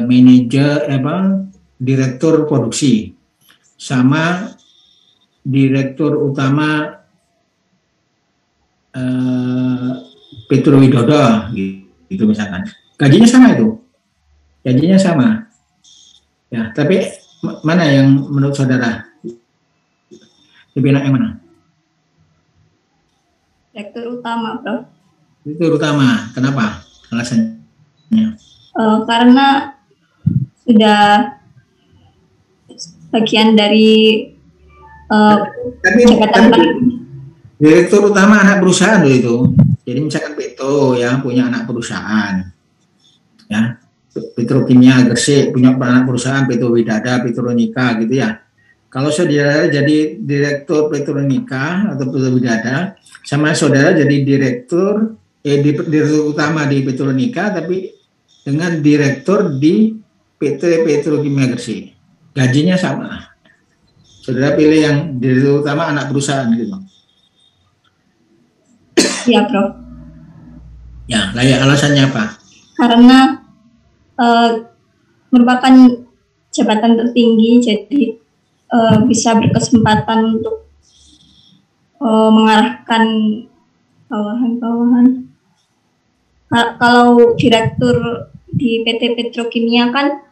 manajer direktur produksi sama direktur utama Petro Widodo gitu misalkan. Gajinya sama itu. Gajinya sama. Ya, tapi mana yang menurut saudara lebih enak yang mana? Direktur utama, Bro. Direktur utama. Kenapa? Alasannya? Karena sudah bagian dari tapi direktur utama anak perusahaan loh itu. Jadi misalkan Petro ya punya anak perusahaan, ya Petrokimia Gresik punya anak perusahaan Petro Widada, Petronika gitu ya. Kalau saudara jadi direktur Petronika atau Petro Widada, sama saudara jadi direktur utama di Petronika, tapi dengan direktur di PT Petrokimia Gresik, gajinya sama. Saudara pilih yang direktur utama anak perusahaan gitu. Iya, Bro. Ya, layak alasannya apa? Karena merupakan jabatan tertinggi, jadi bisa berkesempatan untuk mengarahkan bawahan-bawahan. Kalau direktur di PT Petrokimia kan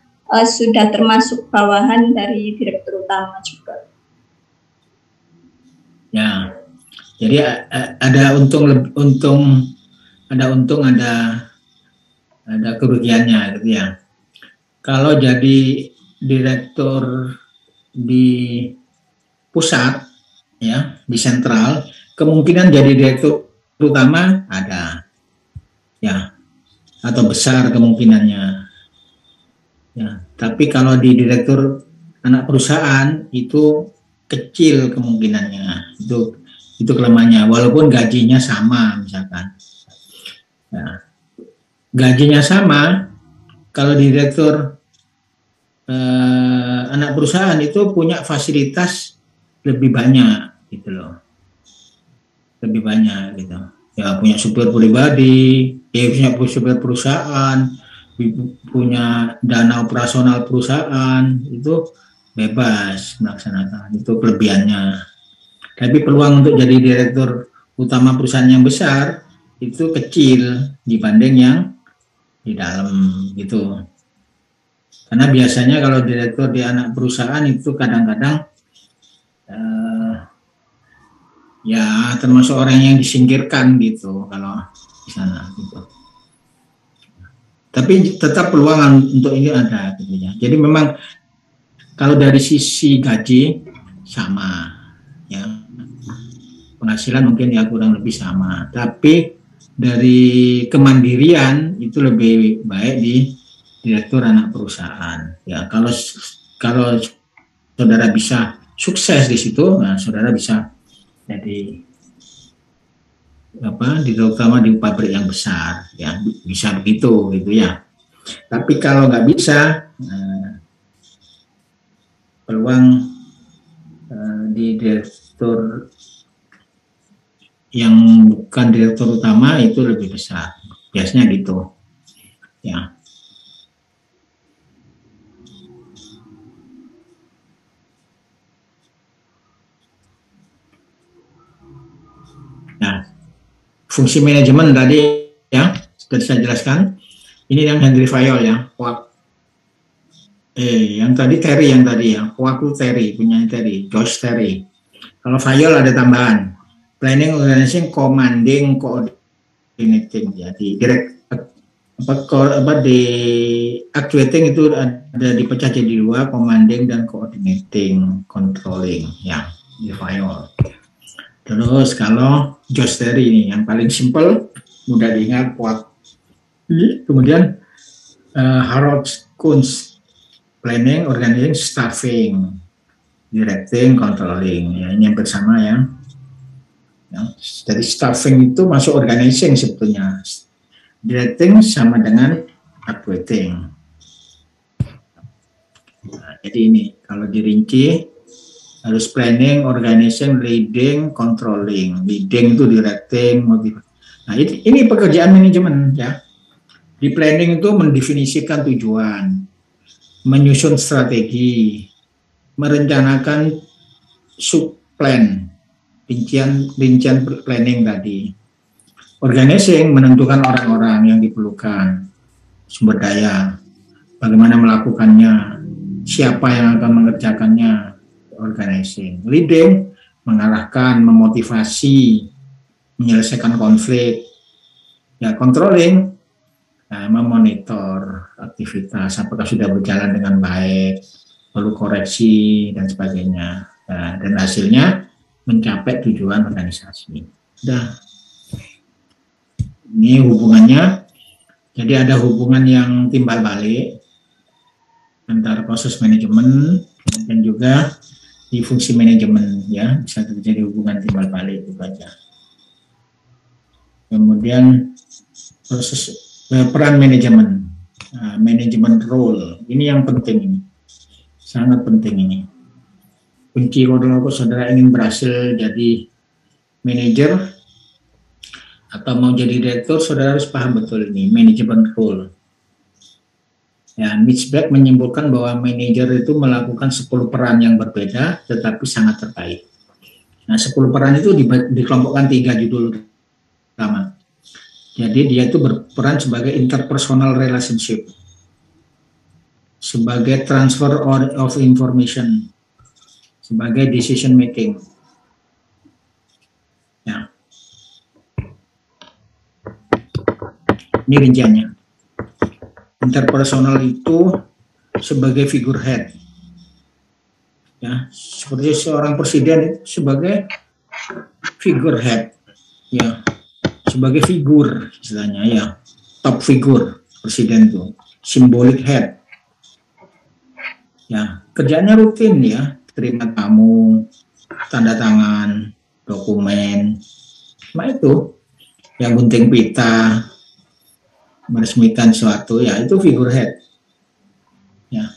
sudah termasuk bawahan dari direktur utama juga. Ya, jadi ada ada kerugiannya gitu ya. Kalau jadi direktur di pusat ya, di sentral, kemungkinan jadi direktur utama ada ya, atau besar kemungkinannya ya. Tapi kalau di direktur anak perusahaan itu kecil kemungkinannya, itu kelemahannya, walaupun gajinya sama misalkan ya. Gajinya sama, kalau direktur anak perusahaan itu punya fasilitas lebih banyak gitu loh, lebih banyak gitu ya, punya supir pribadi, punya supir perusahaan, punya dana operasional perusahaan, itu bebas melaksanakan, itu kelebihannya. Tapi peluang untuk jadi direktur utama perusahaan yang besar itu kecil dibanding yang di dalam gitu. Karena biasanya kalau direktur di anak perusahaan itu kadang-kadang ya termasuk orang yang disingkirkan gitu kalau di sana gitu. Tapi tetap peluang untuk ini ada gitu ya. Jadi memang kalau dari sisi gaji sama ya, penghasilan mungkin ya kurang lebih sama, tapi dari kemandirian itu lebih baik di direktur anak perusahaan ya. Kalau saudara bisa sukses di situ, nah saudara bisa jadi direktur utama di pabrik yang besar ya, bisa begitu gitu ya. Tapi kalau nggak bisa, peluang di direktur yang bukan direktur utama itu lebih besar, biasanya gitu ya. Nah, fungsi manajemen tadi ya sudah saya jelaskan. Ini yang Henry Fayol ya, yang tadi Terry ya, waktu Terry punya Terry, Josh Terry. Kalau Fayol ada tambahan. Planning, organizing, commanding, coordinating. Jadi di actuating itu ada dipecah jadi dua, commanding dan coordinating, controlling ya, di file. Terus kalau Josh Terry ini yang paling simple, mudah diingat, kemudian Harold Kunz, planning, organizing, staffing, directing, controlling. Ya, ini yang bersama ya. Jadi staffing itu masuk organizing sebetulnya, directing sama dengan actuating. Nah, jadi ini kalau dirinci harus planning, organizing, leading, controlling. Leading itu directing, motivasi. Nah ini pekerjaan manajemen ya. Di planning itu mendefinisikan tujuan, menyusun strategi, merencanakan subplan, rincian planning tadi. Organizing menentukan orang-orang yang diperlukan, sumber daya, bagaimana melakukannya, siapa yang akan mengerjakannya. Organizing. Leading mengarahkan, memotivasi, menyelesaikan konflik. Ya, controlling memonitor aktivitas apakah sudah berjalan dengan baik, perlu koreksi dan sebagainya. Nah, dan hasilnya mencapai tujuan organisasi. Nah, ini hubungannya. Jadi ada hubungan yang timbal balik antara proses manajemen dan juga di fungsi manajemen, ya, bisa terjadi hubungan timbal balik itu aja. Kemudian proses peran manajemen, manajemen role, ini yang penting, ini sangat penting ini. Kunci kalau saudara ingin berhasil jadi manajer atau mau jadi direktur, saudara harus paham betul ini manajemen role. Ya, Mitch Black menyimpulkan bahwa manajer itu melakukan 10 peran yang berbeda tetapi sangat terkait. Nah, 10 peran itu dikelompokkan 3 judul utama. Jadi dia itu berperan sebagai interpersonal relationship, sebagai transfer of information, sebagai decision making. Ya. Ini rinciannya. Interpersonal itu sebagai figurehead. Ya, seperti seorang presiden itu sebagai figurehead. Ya. Sebagai figur istilahnya, ya, top figur presiden itu, symbolic head. Ya, kerjanya rutin, ya, terima tamu, tanda tangan, dokumen, nah itu, yang gunting pita, meresmikan suatu, ya itu figur head. Ya.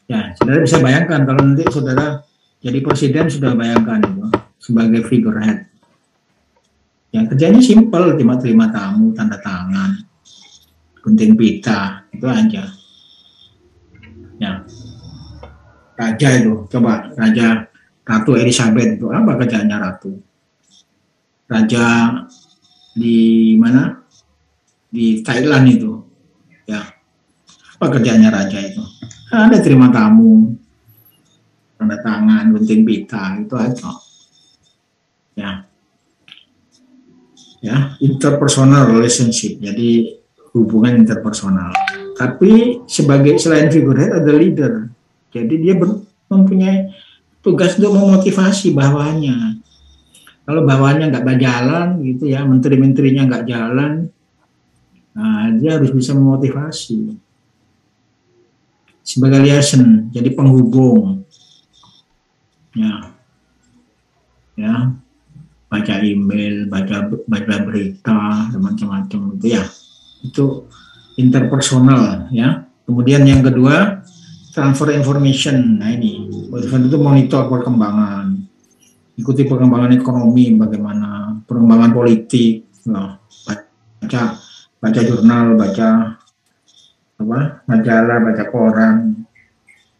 Ya, saudara bisa bayangkan kalau nanti saudara jadi presiden, sudah bayangkan itu sebagai figurehead. Yang kerjanya simpel, terima tamu, tanda tangan, gunting pita, itu aja. Ya, raja itu, coba Raja Ratu Elizabeth itu apa kerjanya ratu? Raja di mana? Di Thailand itu, ya, apa kerjanya raja itu? Ada terima tamu, tanda tangan, gunting pita, itu aja. Ya. Ya, interpersonal relationship. Jadi hubungan interpersonal. Tapi selain figurehead ada leader. Jadi dia mempunyai tugas untuk memotivasi bawahannya. Kalau bawahannya nggak berjalan gitu ya, menteri-menterinya nggak jalan, nah dia harus bisa memotivasi. Sebagai liaison, jadi penghubung. Ya, baca email, baca berita, macam-macam itu ya. Itu interpersonal, ya. Kemudian yang kedua, transfer information. Nah ini, itu monitor perkembangan, ikuti perkembangan ekonomi, bagaimana perkembangan politik, nah, baca jurnal, baca majalah, baca koran.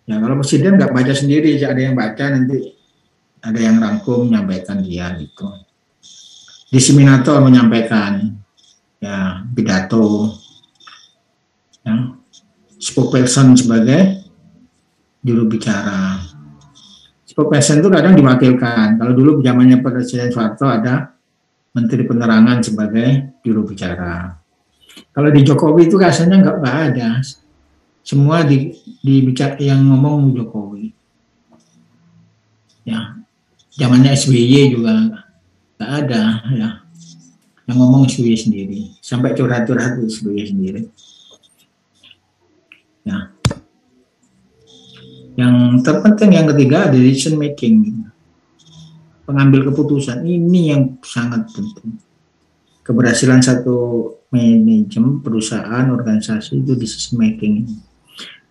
Ya kalau presiden nggak baca sendiri, ada yang baca, nanti ada yang rangkum menyampaikan dia gitu. Diseminator menyampaikan, ya, pidato, ya, spokesperson sebagai juru bicara. Spokesperson itu kadang diwakilkan. Kalau dulu zamannya Presiden Soeharto ada Menteri Penerangan sebagai juru bicara. Kalau di Jokowi itu rasanya nggak ada. Semua yang ngomong Jokowi. Ya, zamannya SBY juga nggak ada, ya. Yang ngomong SBY sendiri. Sampai curhat-curhat SBY sendiri. Ya. Yang terpenting yang ketiga, decision making. Pengambil keputusan. Ini yang sangat penting. Keberhasilan satu manajemen perusahaan, organisasi itu decision making.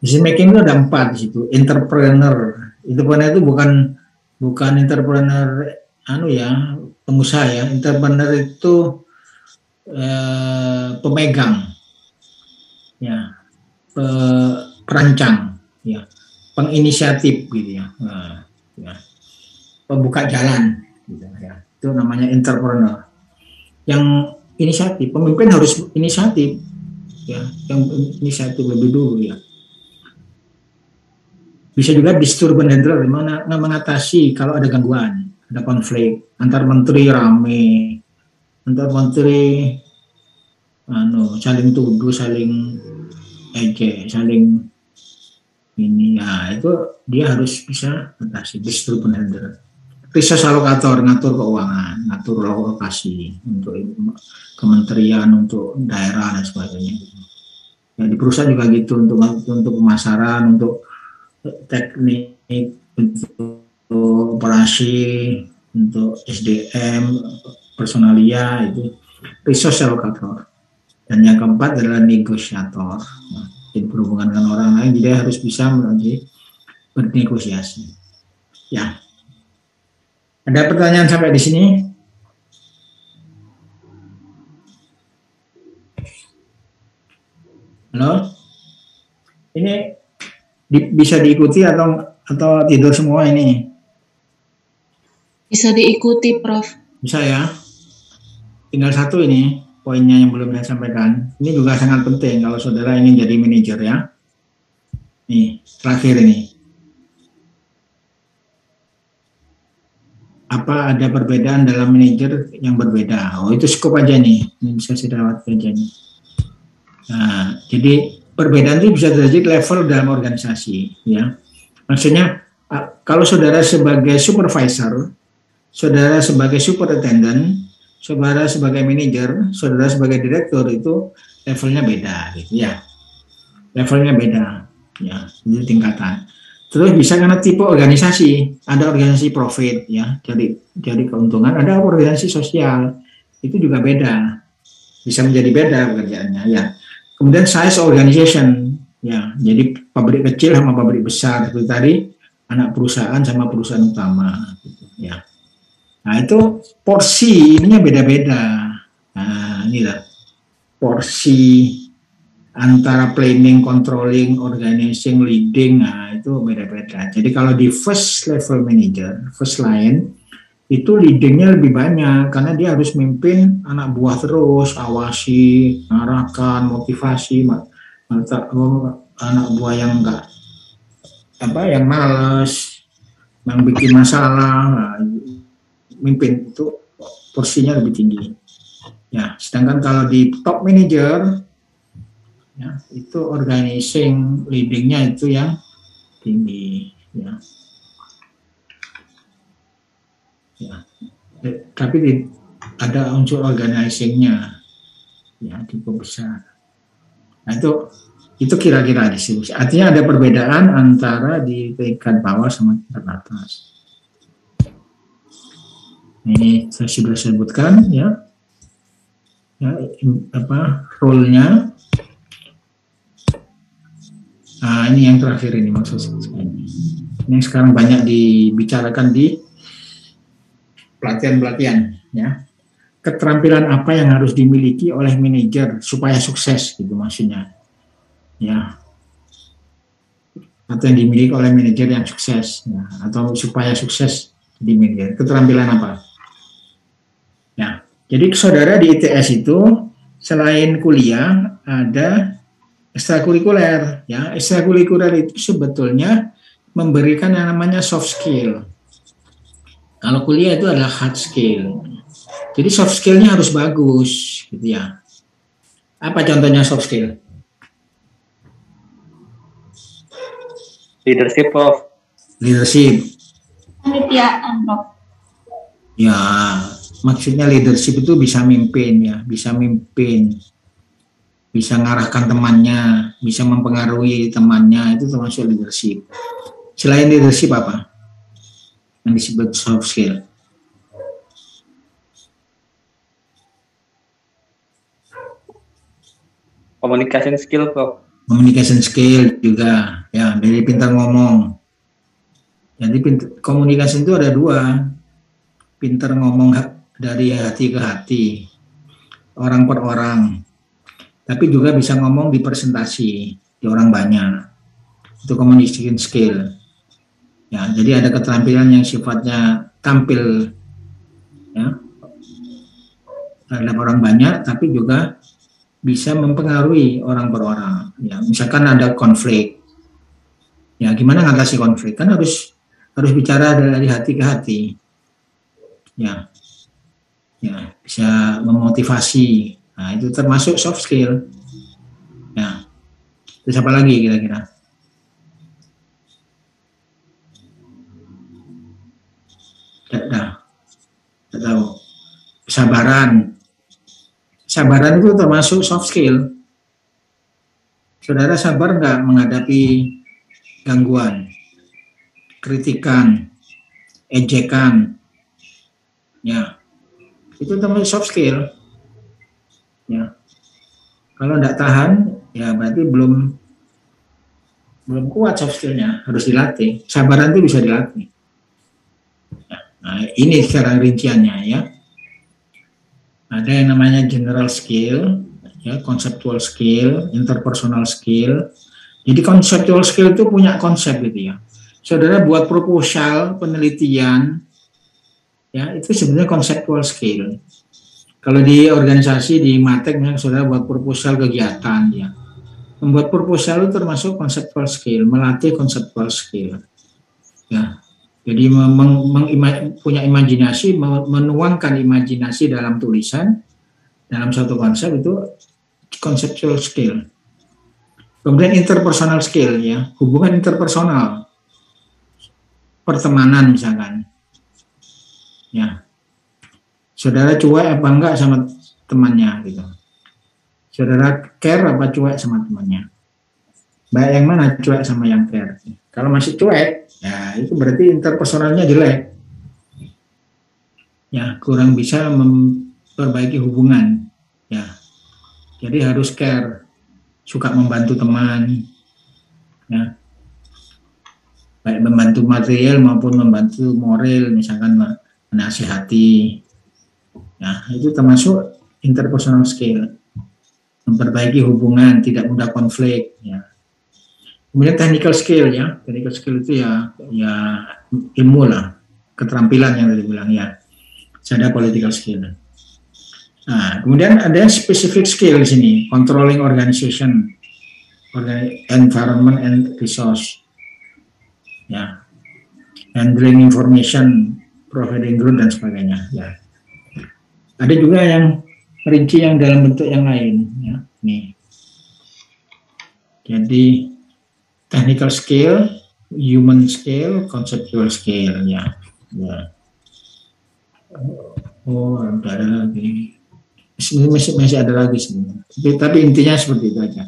Decision making itu ada 4 di situ. Entrepreneur. Entrepreneur itu bukan entrepreneur pengusaha ya. Entrepreneur itu pemegang, ya, perancang, ya, penginisiatif gitu ya, ya, pembuka jalan, gitu ya. Itu namanya entrepreneur. Yang inisiatif, pemimpin harus inisiatif, ya, yang inisiatif lebih dulu ya. Bisa juga disturbance handler, mengatasi kalau ada gangguan, ada konflik antar menteri rame, antar menteri saling tuduh, saling ejek, saling ini ya, itu dia harus bisa atasi. Disturbance handler. Resource allocator, ngatur keuangan, ngatur alokasi untuk kementerian, untuk daerah dan sebagainya. Ya, di perusahaan juga gitu, untuk pemasaran, untuk teknik, untuk operasi, untuk SDM, personalia, itu resource allocator. Dan yang keempat adalah negosiator. Nah, jadi berhubungan dengan orang lain, jadi harus bisa bernegosiasi. Ya. Ada pertanyaan sampai di sini? Halo? Ini bisa diikuti atau tidur semua ini? Bisa diikuti, Prof. Bisa ya. Tinggal satu ini poinnya yang belum saya sampaikan. Ini juga sangat penting kalau saudara ingin jadi manajer ya. Nih, terakhir ini. Apa ada perbedaan dalam manajer yang berbeda? Oh, itu skop aja nih. Ini bisa saya lewat aja nih. Nah, jadi perbedaan itu bisa terjadi level dalam organisasi, ya. Maksudnya, kalau saudara sebagai supervisor, saudara sebagai superintendent, saudara sebagai manajer, saudara sebagai direktur, itu levelnya beda, gitu ya. Levelnya beda, ya. Itu tingkatan. Terus bisa karena tipe organisasi, ada organisasi profit, ya, jadi keuntungan, ada organisasi sosial, itu juga beda, bisa menjadi beda pekerjaannya, ya. Kemudian size organization, ya, jadi pabrik kecil sama pabrik besar, itu tadi anak perusahaan sama perusahaan utama, gitu, ya. Nah itu porsi ininya beda-beda. Nah inilah porsi antara planning, controlling, organizing, leading, nah itu beda-beda. Jadi kalau di first level manager, first line, itu leadingnya lebih banyak karena dia harus mimpin anak buah terus, awasi, arahkan, motivasi, anak buah yang yang malas, yang bikin masalah, nah, mimpin itu porsinya lebih tinggi. Ya, sedangkan kalau di top manager, ya, itu organizing, leadingnya itu yang tinggi, ya. Ya, tapi ada unsur organizingnya, ya, cukup besar. Nah itu kira-kira distribusi. Artinya ada perbedaan antara di tingkat bawah sama tingkat atas. Ini saya sudah sebutkan, ya, role-nya. Nah, ini yang terakhir ini maksud saya. Ini sekarang banyak dibicarakan di pelatihan-pelatihan, ya. Keterampilan apa yang harus dimiliki oleh manajer supaya sukses, gitu maksudnya, ya. Atau yang dimiliki oleh manajer yang sukses, ya. Atau supaya sukses di manajer. Keterampilan apa? Ya, jadi saudara di ITS itu selain kuliah ada ekstrakurikuler, ya. Ekstrakurikuler itu sebetulnya memberikan yang namanya soft skill. Kalau kuliah itu adalah hard skill. Jadi soft skill-nya harus bagus, gitu ya. Apa contohnya soft skill? Leadership, Prof. Leadership. Kepanitiaan, Prof. Ya, maksudnya leadership itu bisa mimpin, ya, bisa mimpin, bisa mengarahkan temannya, bisa mempengaruhi temannya, itu termasuk leadership. Selain leadership apa yang disebut soft skill? Communication skill, Prof. Communication skill juga, ya, dari pintar ngomong. Jadi komunikasi itu ada dua, pinter ngomong dari hati ke hati, orang per orang, tapi juga bisa ngomong di presentasi di orang banyak. Itu communication skill. Ya, jadi ada keterampilan yang sifatnya tampil ya terhadap orang banyak, tapi juga bisa mempengaruhi orang per orang. Ya, misalkan ada konflik, ya gimana ngatasi konflik? Kan harus bicara dari hati ke hati. Ya, ya bisa memotivasi. Nah, itu termasuk soft skill. Ya, terus apa lagi kira-kira? Tidak tahu. Sabaran itu termasuk soft skill. Saudara sabar nggak menghadapi gangguan, kritikan, ejekan, ya itu termasuk soft skill. Ya, kalau nggak tahan, ya berarti belum kuat soft skillnya, harus dilatih. Sabaran itu bisa dilatih. Nah, ini sekarang rinciannya ya. Ada yang namanya general skill, ya, conceptual skill, interpersonal skill. Jadi conceptual skill itu punya konsep gitu ya. Saudara buat proposal penelitian, ya itu sebenarnya conceptual skill. Kalau di organisasi di Matek, ya, saudara buat proposal kegiatan, ya. Membuat proposal itu termasuk conceptual skill, melatih conceptual skill. Ya. Jadi punya imajinasi, menuangkan imajinasi dalam tulisan, dalam satu konsep itu conceptual skill. Kemudian interpersonal skill, ya, hubungan interpersonal, pertemanan misalkan, ya, saudara cuek apa enggak sama temannya gitu, saudara care apa cuek sama temannya, baik yang mana cuek sama yang care. Kalau masih cuek, ya itu berarti interpersonalnya jelek, ya kurang bisa memperbaiki hubungan, ya, jadi harus care, suka membantu teman, ya, baik membantu material maupun membantu moral, misalkan menasihati, ya itu termasuk interpersonal skill, memperbaiki hubungan, tidak mudah konflik, ya. Kemudian technical skill, ya, technical skill itu ya ilmu lah, keterampilan yang tadi bilang, ya, ada political skill. Nah, kemudian ada specific skill di sini, controlling organization, environment and resource, ya, handling information, providing growth dan sebagainya, ya. Ada juga yang rinci yang dalam bentuk yang lain, ya, nih. Jadi technical skill, human skill, conceptual skill, ya, ya. Oh, ada lagi. Masih ada lagi sebenarnya. Tapi intinya seperti itu aja.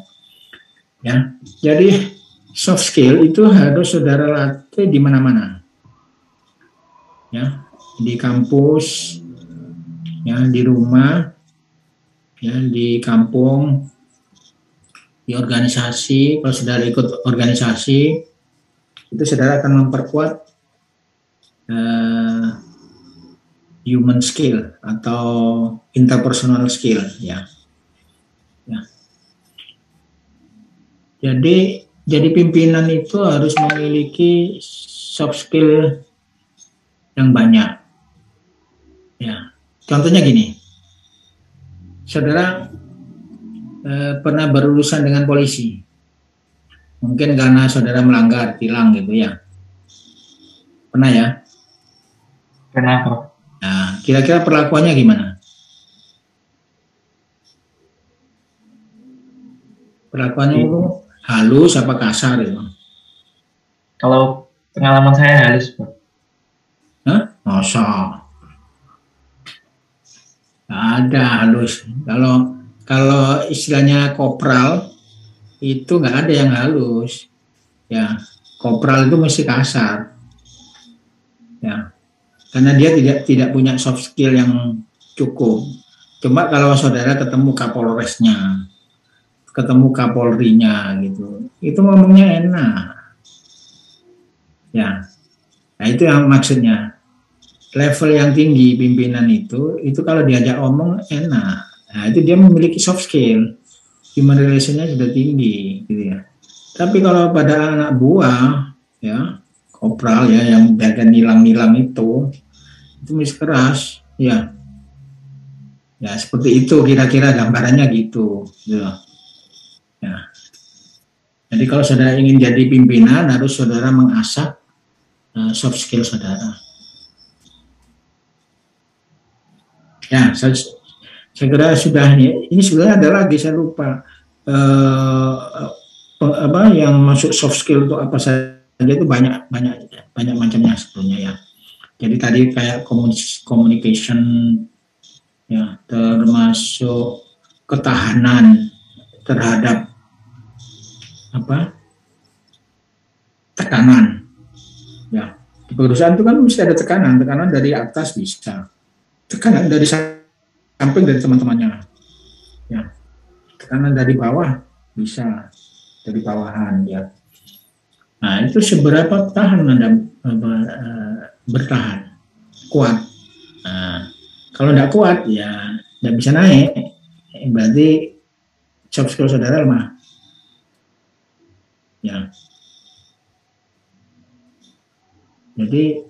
Ya, jadi soft skill itu harus saudara latih di mana-mana. Ya, di kampus, ya, di rumah, ya, di kampung, di organisasi. Kalau saudara ikut organisasi, itu saudara akan memperkuat human skill atau interpersonal skill, ya. Ya. Jadi pimpinan itu harus memiliki soft skill yang banyak. Ya. Contohnya gini. Saudara pernah berurusan dengan polisi. Mungkin karena saudara melanggar, tilang gitu ya. Pernah ya? Pernah, Prof. Nah, kira-kira perlakuannya gimana? Perlakuannya itu halus apa kasar itu? Kalau pengalaman saya halus, Prof. Hah? Masa? Nggak ada halus. Kalau istilahnya kopral itu nggak ada yang halus. Ya, kopral itu mesti kasar. Ya. Karena dia tidak punya soft skill yang cukup. Cuma kalau saudara ketemu kapolresnya, ketemu kapolrinya gitu, itu ngomongnya enak. Ya, nah itu yang maksudnya level yang tinggi pimpinan itu kalau diajak omong enak. Nah, itu dia memiliki soft skill, human relation-nya sudah tinggi, gitu ya. Tapi kalau pada anak buah, ya, kopral ya, yang bagian nilang-nilang itu keras, ya. Ya, seperti itu kira-kira gambarannya gitu. Ya. Jadi kalau saudara ingin jadi pimpinan, harus saudara mengasah soft skill saudara. Ya, saya kira sudah ini sebenarnya ada lagi saya lupa yang masuk soft skill itu apa saja itu banyak macamnya sebetulnya ya. Jadi tadi kayak communication ya, termasuk ketahanan terhadap tekanan ya. Di perusahaan itu kan mesti ada tekanan dari atas bisa, tekanan dari samping dari teman-temannya ya, tekanan dari bawah bisa, dari bawahan ya. Nah, itu seberapa tahan Anda bertahan kuat. Nah, kalau tidak kuat ya tidak bisa naik, berarti soft skill saudara lemah ya. Jadi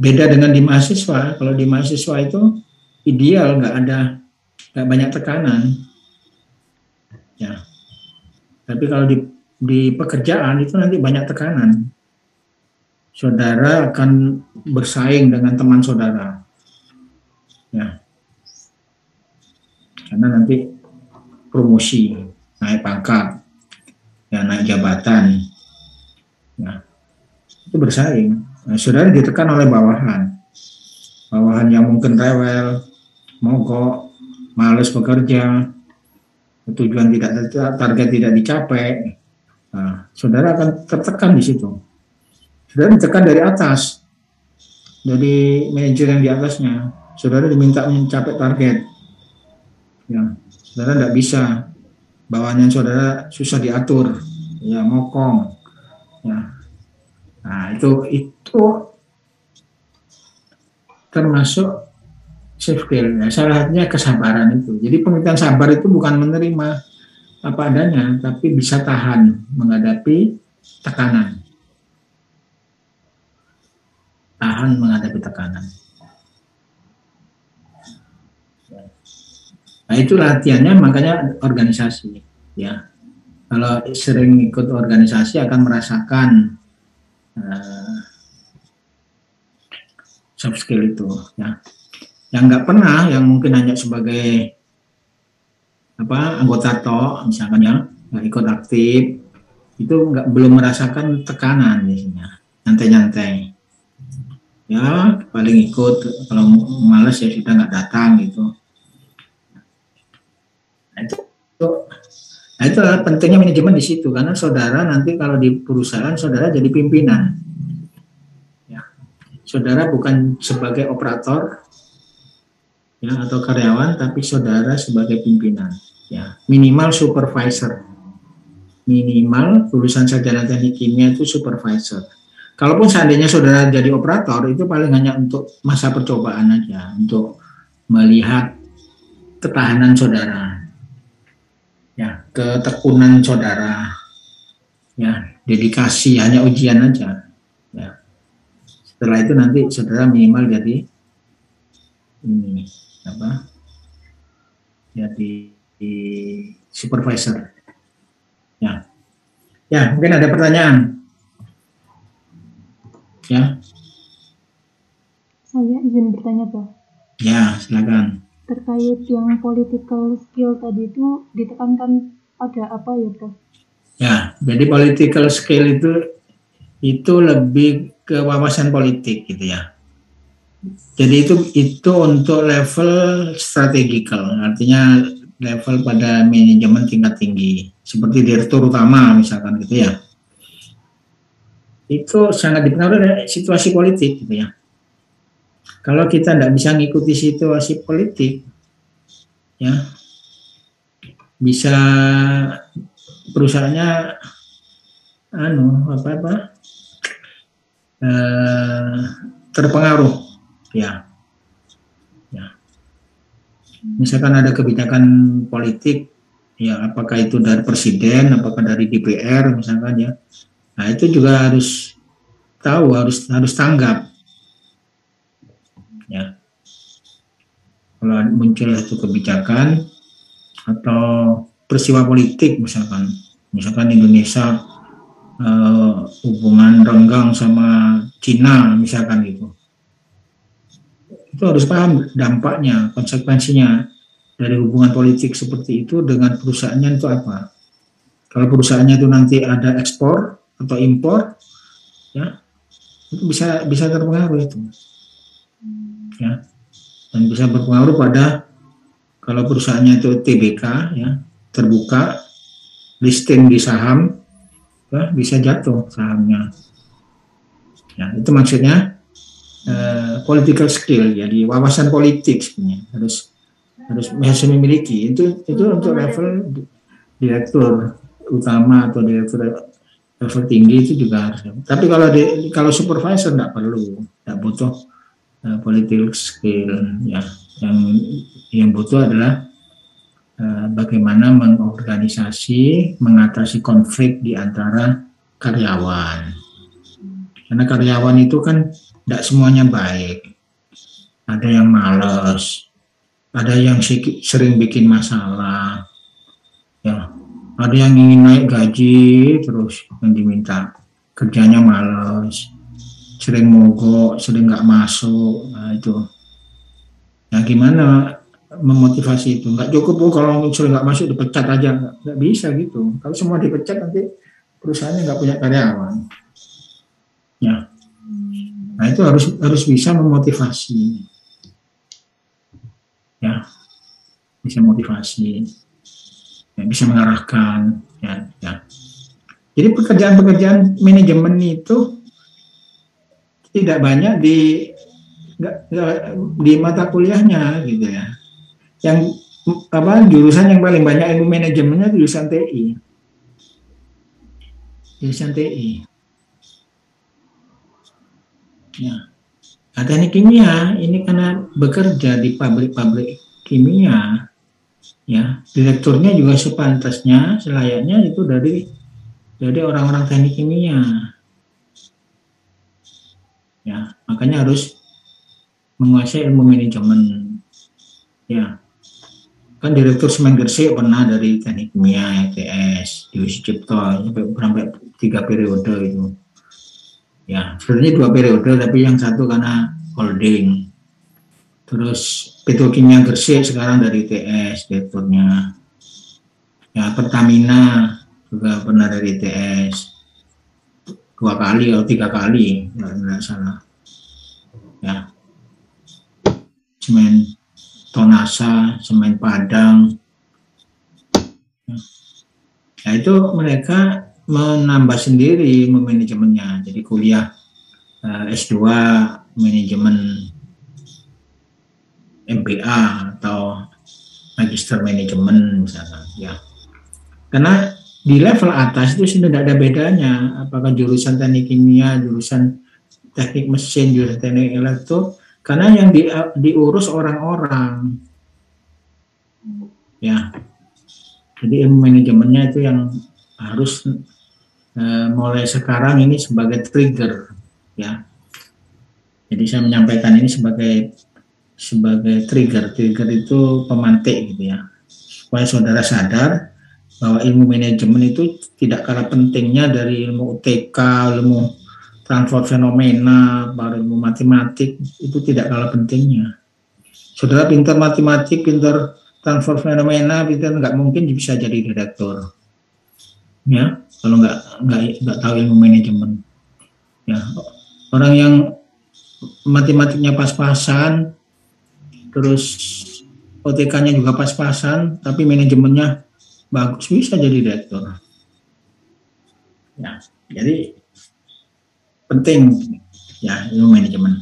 beda dengan di mahasiswa. Kalau di mahasiswa itu ideal nggak banyak tekanan ya. Tapi kalau di pekerjaan itu nanti banyak tekanan. Saudara akan bersaing dengan teman saudara ya, karena nanti promosi, naik pangkat ya, naik jabatan ya, itu bersaing. Nah, saudara ditekan oleh bawahan yang mungkin rewel, mogok, malas bekerja, tujuan target tidak dicapai. Nah, saudara akan tertekan di situ. Saudara ditekan dari atas, dari manajer yang di atasnya. Saudara diminta mencapai target, ya, saudara tidak bisa. Bawahannya saudara susah diatur, ya, mokong, ya. Nah, itu termasuk soft skill. Ya, salah satunya kesabaran itu. Jadi pengertian sabar itu bukan menerima apa adanya, tapi bisa tahan menghadapi tekanan. Tahan menghadapi tekanan. Nah, itu latihannya, makanya organisasi. Ya, kalau sering ikut organisasi akan merasakan soft skill itu. Ya, yang nggak pernah, yang mungkin hanya sebagai anggota toh, misalkan ya, nggak ikut aktif, itu belum merasakan tekanan biasanya, nyantai-nyantai. Ya, paling ikut, kalau malas ya sudah nggak datang gitu. Nah, itu pentingnya manajemen di situ, karena saudara nanti kalau di perusahaan saudara jadi pimpinan. Ya. Saudara bukan sebagai operator ya, atau karyawan, tapi saudara sebagai pimpinan. Ya, minimal supervisor. Minimal lulusan sarjana teknik kimia itu supervisor. Kalaupun seandainya saudara jadi operator, itu paling hanya untuk masa percobaan aja, untuk melihat ketahanan saudara, ya, ketekunan saudara, ya, dedikasi, hanya ujian aja. Ya. Setelah itu nanti saudara minimal jadi jadi supervisor. Ya, ya, mungkin ada pertanyaan. Ya. Saya izin bertanya, Pak. Ya, silakan. Terkait yang political skill tadi itu ditekankan pada apa ya, Prof? Ya, jadi political skill itu lebih ke wawasan politik gitu ya. Jadi itu untuk level strategikal, artinya level pada manajemen tingkat tinggi, seperti direktur utama misalkan gitu ya. Itu sangat dipengaruhi oleh situasi politik gitu ya. Kalau kita tidak bisa ngikuti situasi politik, ya, bisa perusahaannya terpengaruh Ya, ya. Misalkan ada kebijakan politik, ya apakah itu dari presiden, apakah dari DPR misalkan ya. Nah itu juga harus tahu, harus tanggap. Ya. Kalau muncul itu kebijakan atau peristiwa politik misalkan Indonesia hubungan renggang sama Cina misalkan gitu, itu harus paham dampaknya, konsekuensinya dari hubungan politik seperti itu dengan perusahaannya itu apa. Kalau perusahaannya itu nanti ada ekspor atau impor, ya itu bisa terpengaruh itu, ya, dan bisa berpengaruh pada kalau perusahaannya itu TBK, ya terbuka, listing di saham, ya, bisa jatuh sahamnya. Ya, itu maksudnya political skill, jadi wawasan politik sebenarnya harus memiliki. Itu untuk level direktur utama atau direktur level tinggi itu juga harus. Tapi kalau supervisor tidak butuh political skill, ya. Yang butuh adalah bagaimana mengorganisasi, mengatasi konflik di antara karyawan. Karena karyawan itu kan tidak semuanya baik. Ada yang malas, ada yang sering bikin masalah, ya. Ada yang ingin naik gaji terus yang diminta, kerjanya malas, sering mogok, sering nggak masuk. Nah itu. Nah gimana memotivasi itu? Nggak cukup kalau sering nggak masuk dipecat aja, nggak bisa gitu. Kalau semua dipecat nanti perusahaannya nggak punya karyawan. Ya, nah itu harus bisa memotivasi, ya, bisa motivasi, ya, bisa mengarahkan, ya. Jadi pekerjaan manajemen itu tidak banyak di mata kuliahnya, gitu ya. Yang jurusan yang paling banyak ilmu manajemennya jurusan TI. Ya, teknik kimia ini karena bekerja di pabrik kimia, ya direkturnya juga sepantasnya, selayaknya itu dari orang-orang teknik kimia, ya makanya harus menguasai ilmu manajemen, ya kan direktur Semen Gresik pernah dari teknik kimia ITS di Wisi Cipto sampai 3 periode itu. Ya, sebenarnya 2 periode, tapi yang satu karena holding. Terus Petrokimia Gresik sekarang dari TS direkturnya. Ya, Pertamina juga pernah dari TS 2 kali atau 3 kali, nggak salah. Ya, Semen Tonasa, Semen Padang. Ya, itu mereka menambah sendiri manajemennya, jadi kuliah S2 manajemen MBA atau magister manajemen misalnya, ya. Karena di level atas itu sudah tidak ada bedanya apakah jurusan teknik kimia, jurusan teknik mesin, jurusan teknik elektro, karena yang diurus orang-orang, ya. Jadi ilmu manajemennya itu yang harus mulai sekarang ini sebagai trigger, ya. Jadi saya menyampaikan ini sebagai trigger itu pemantik gitu ya, supaya saudara sadar bahwa ilmu manajemen itu tidak kalah pentingnya dari ilmu UTK, ilmu transfer fenomena, baru ilmu matematik, itu tidak kalah pentingnya. Saudara pintar matematik, pintar transfer fenomena, pintar, nggak mungkin bisa jadi direktur, ya. Kalau nggak tahu ilmu manajemen, ya. Orang yang matematiknya pas-pasan, terus OTK-nya juga pas-pasan, tapi manajemennya bagus, bisa jadi direktur. Ya, jadi penting ya ilmu manajemen.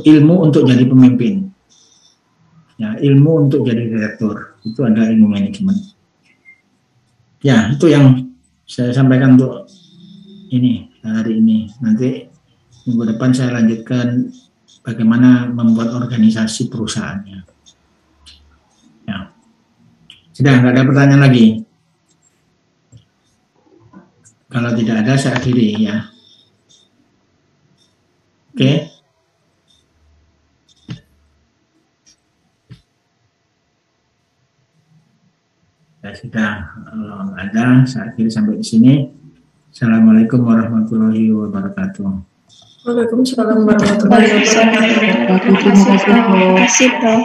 Ilmu untuk jadi pemimpin. Ya, ilmu untuk jadi direktur itu ada ilmu manajemen. Ya, itu yang saya sampaikan untuk ini hari ini. Nanti minggu depan saya lanjutkan bagaimana membuat organisasi perusahaannya. Ya. Sudah, nggak ada pertanyaan lagi. Kalau tidak ada, saya akhiri ya. Oke. Ya sudah, kalau nggak ada, saya akhiri sampai di sini. Assalamualaikum warahmatullahi wabarakatuh. Waalaikumsalam warahmatullahi wabarakatuh. Terima kasih, Prof. Terima kasih, Prof.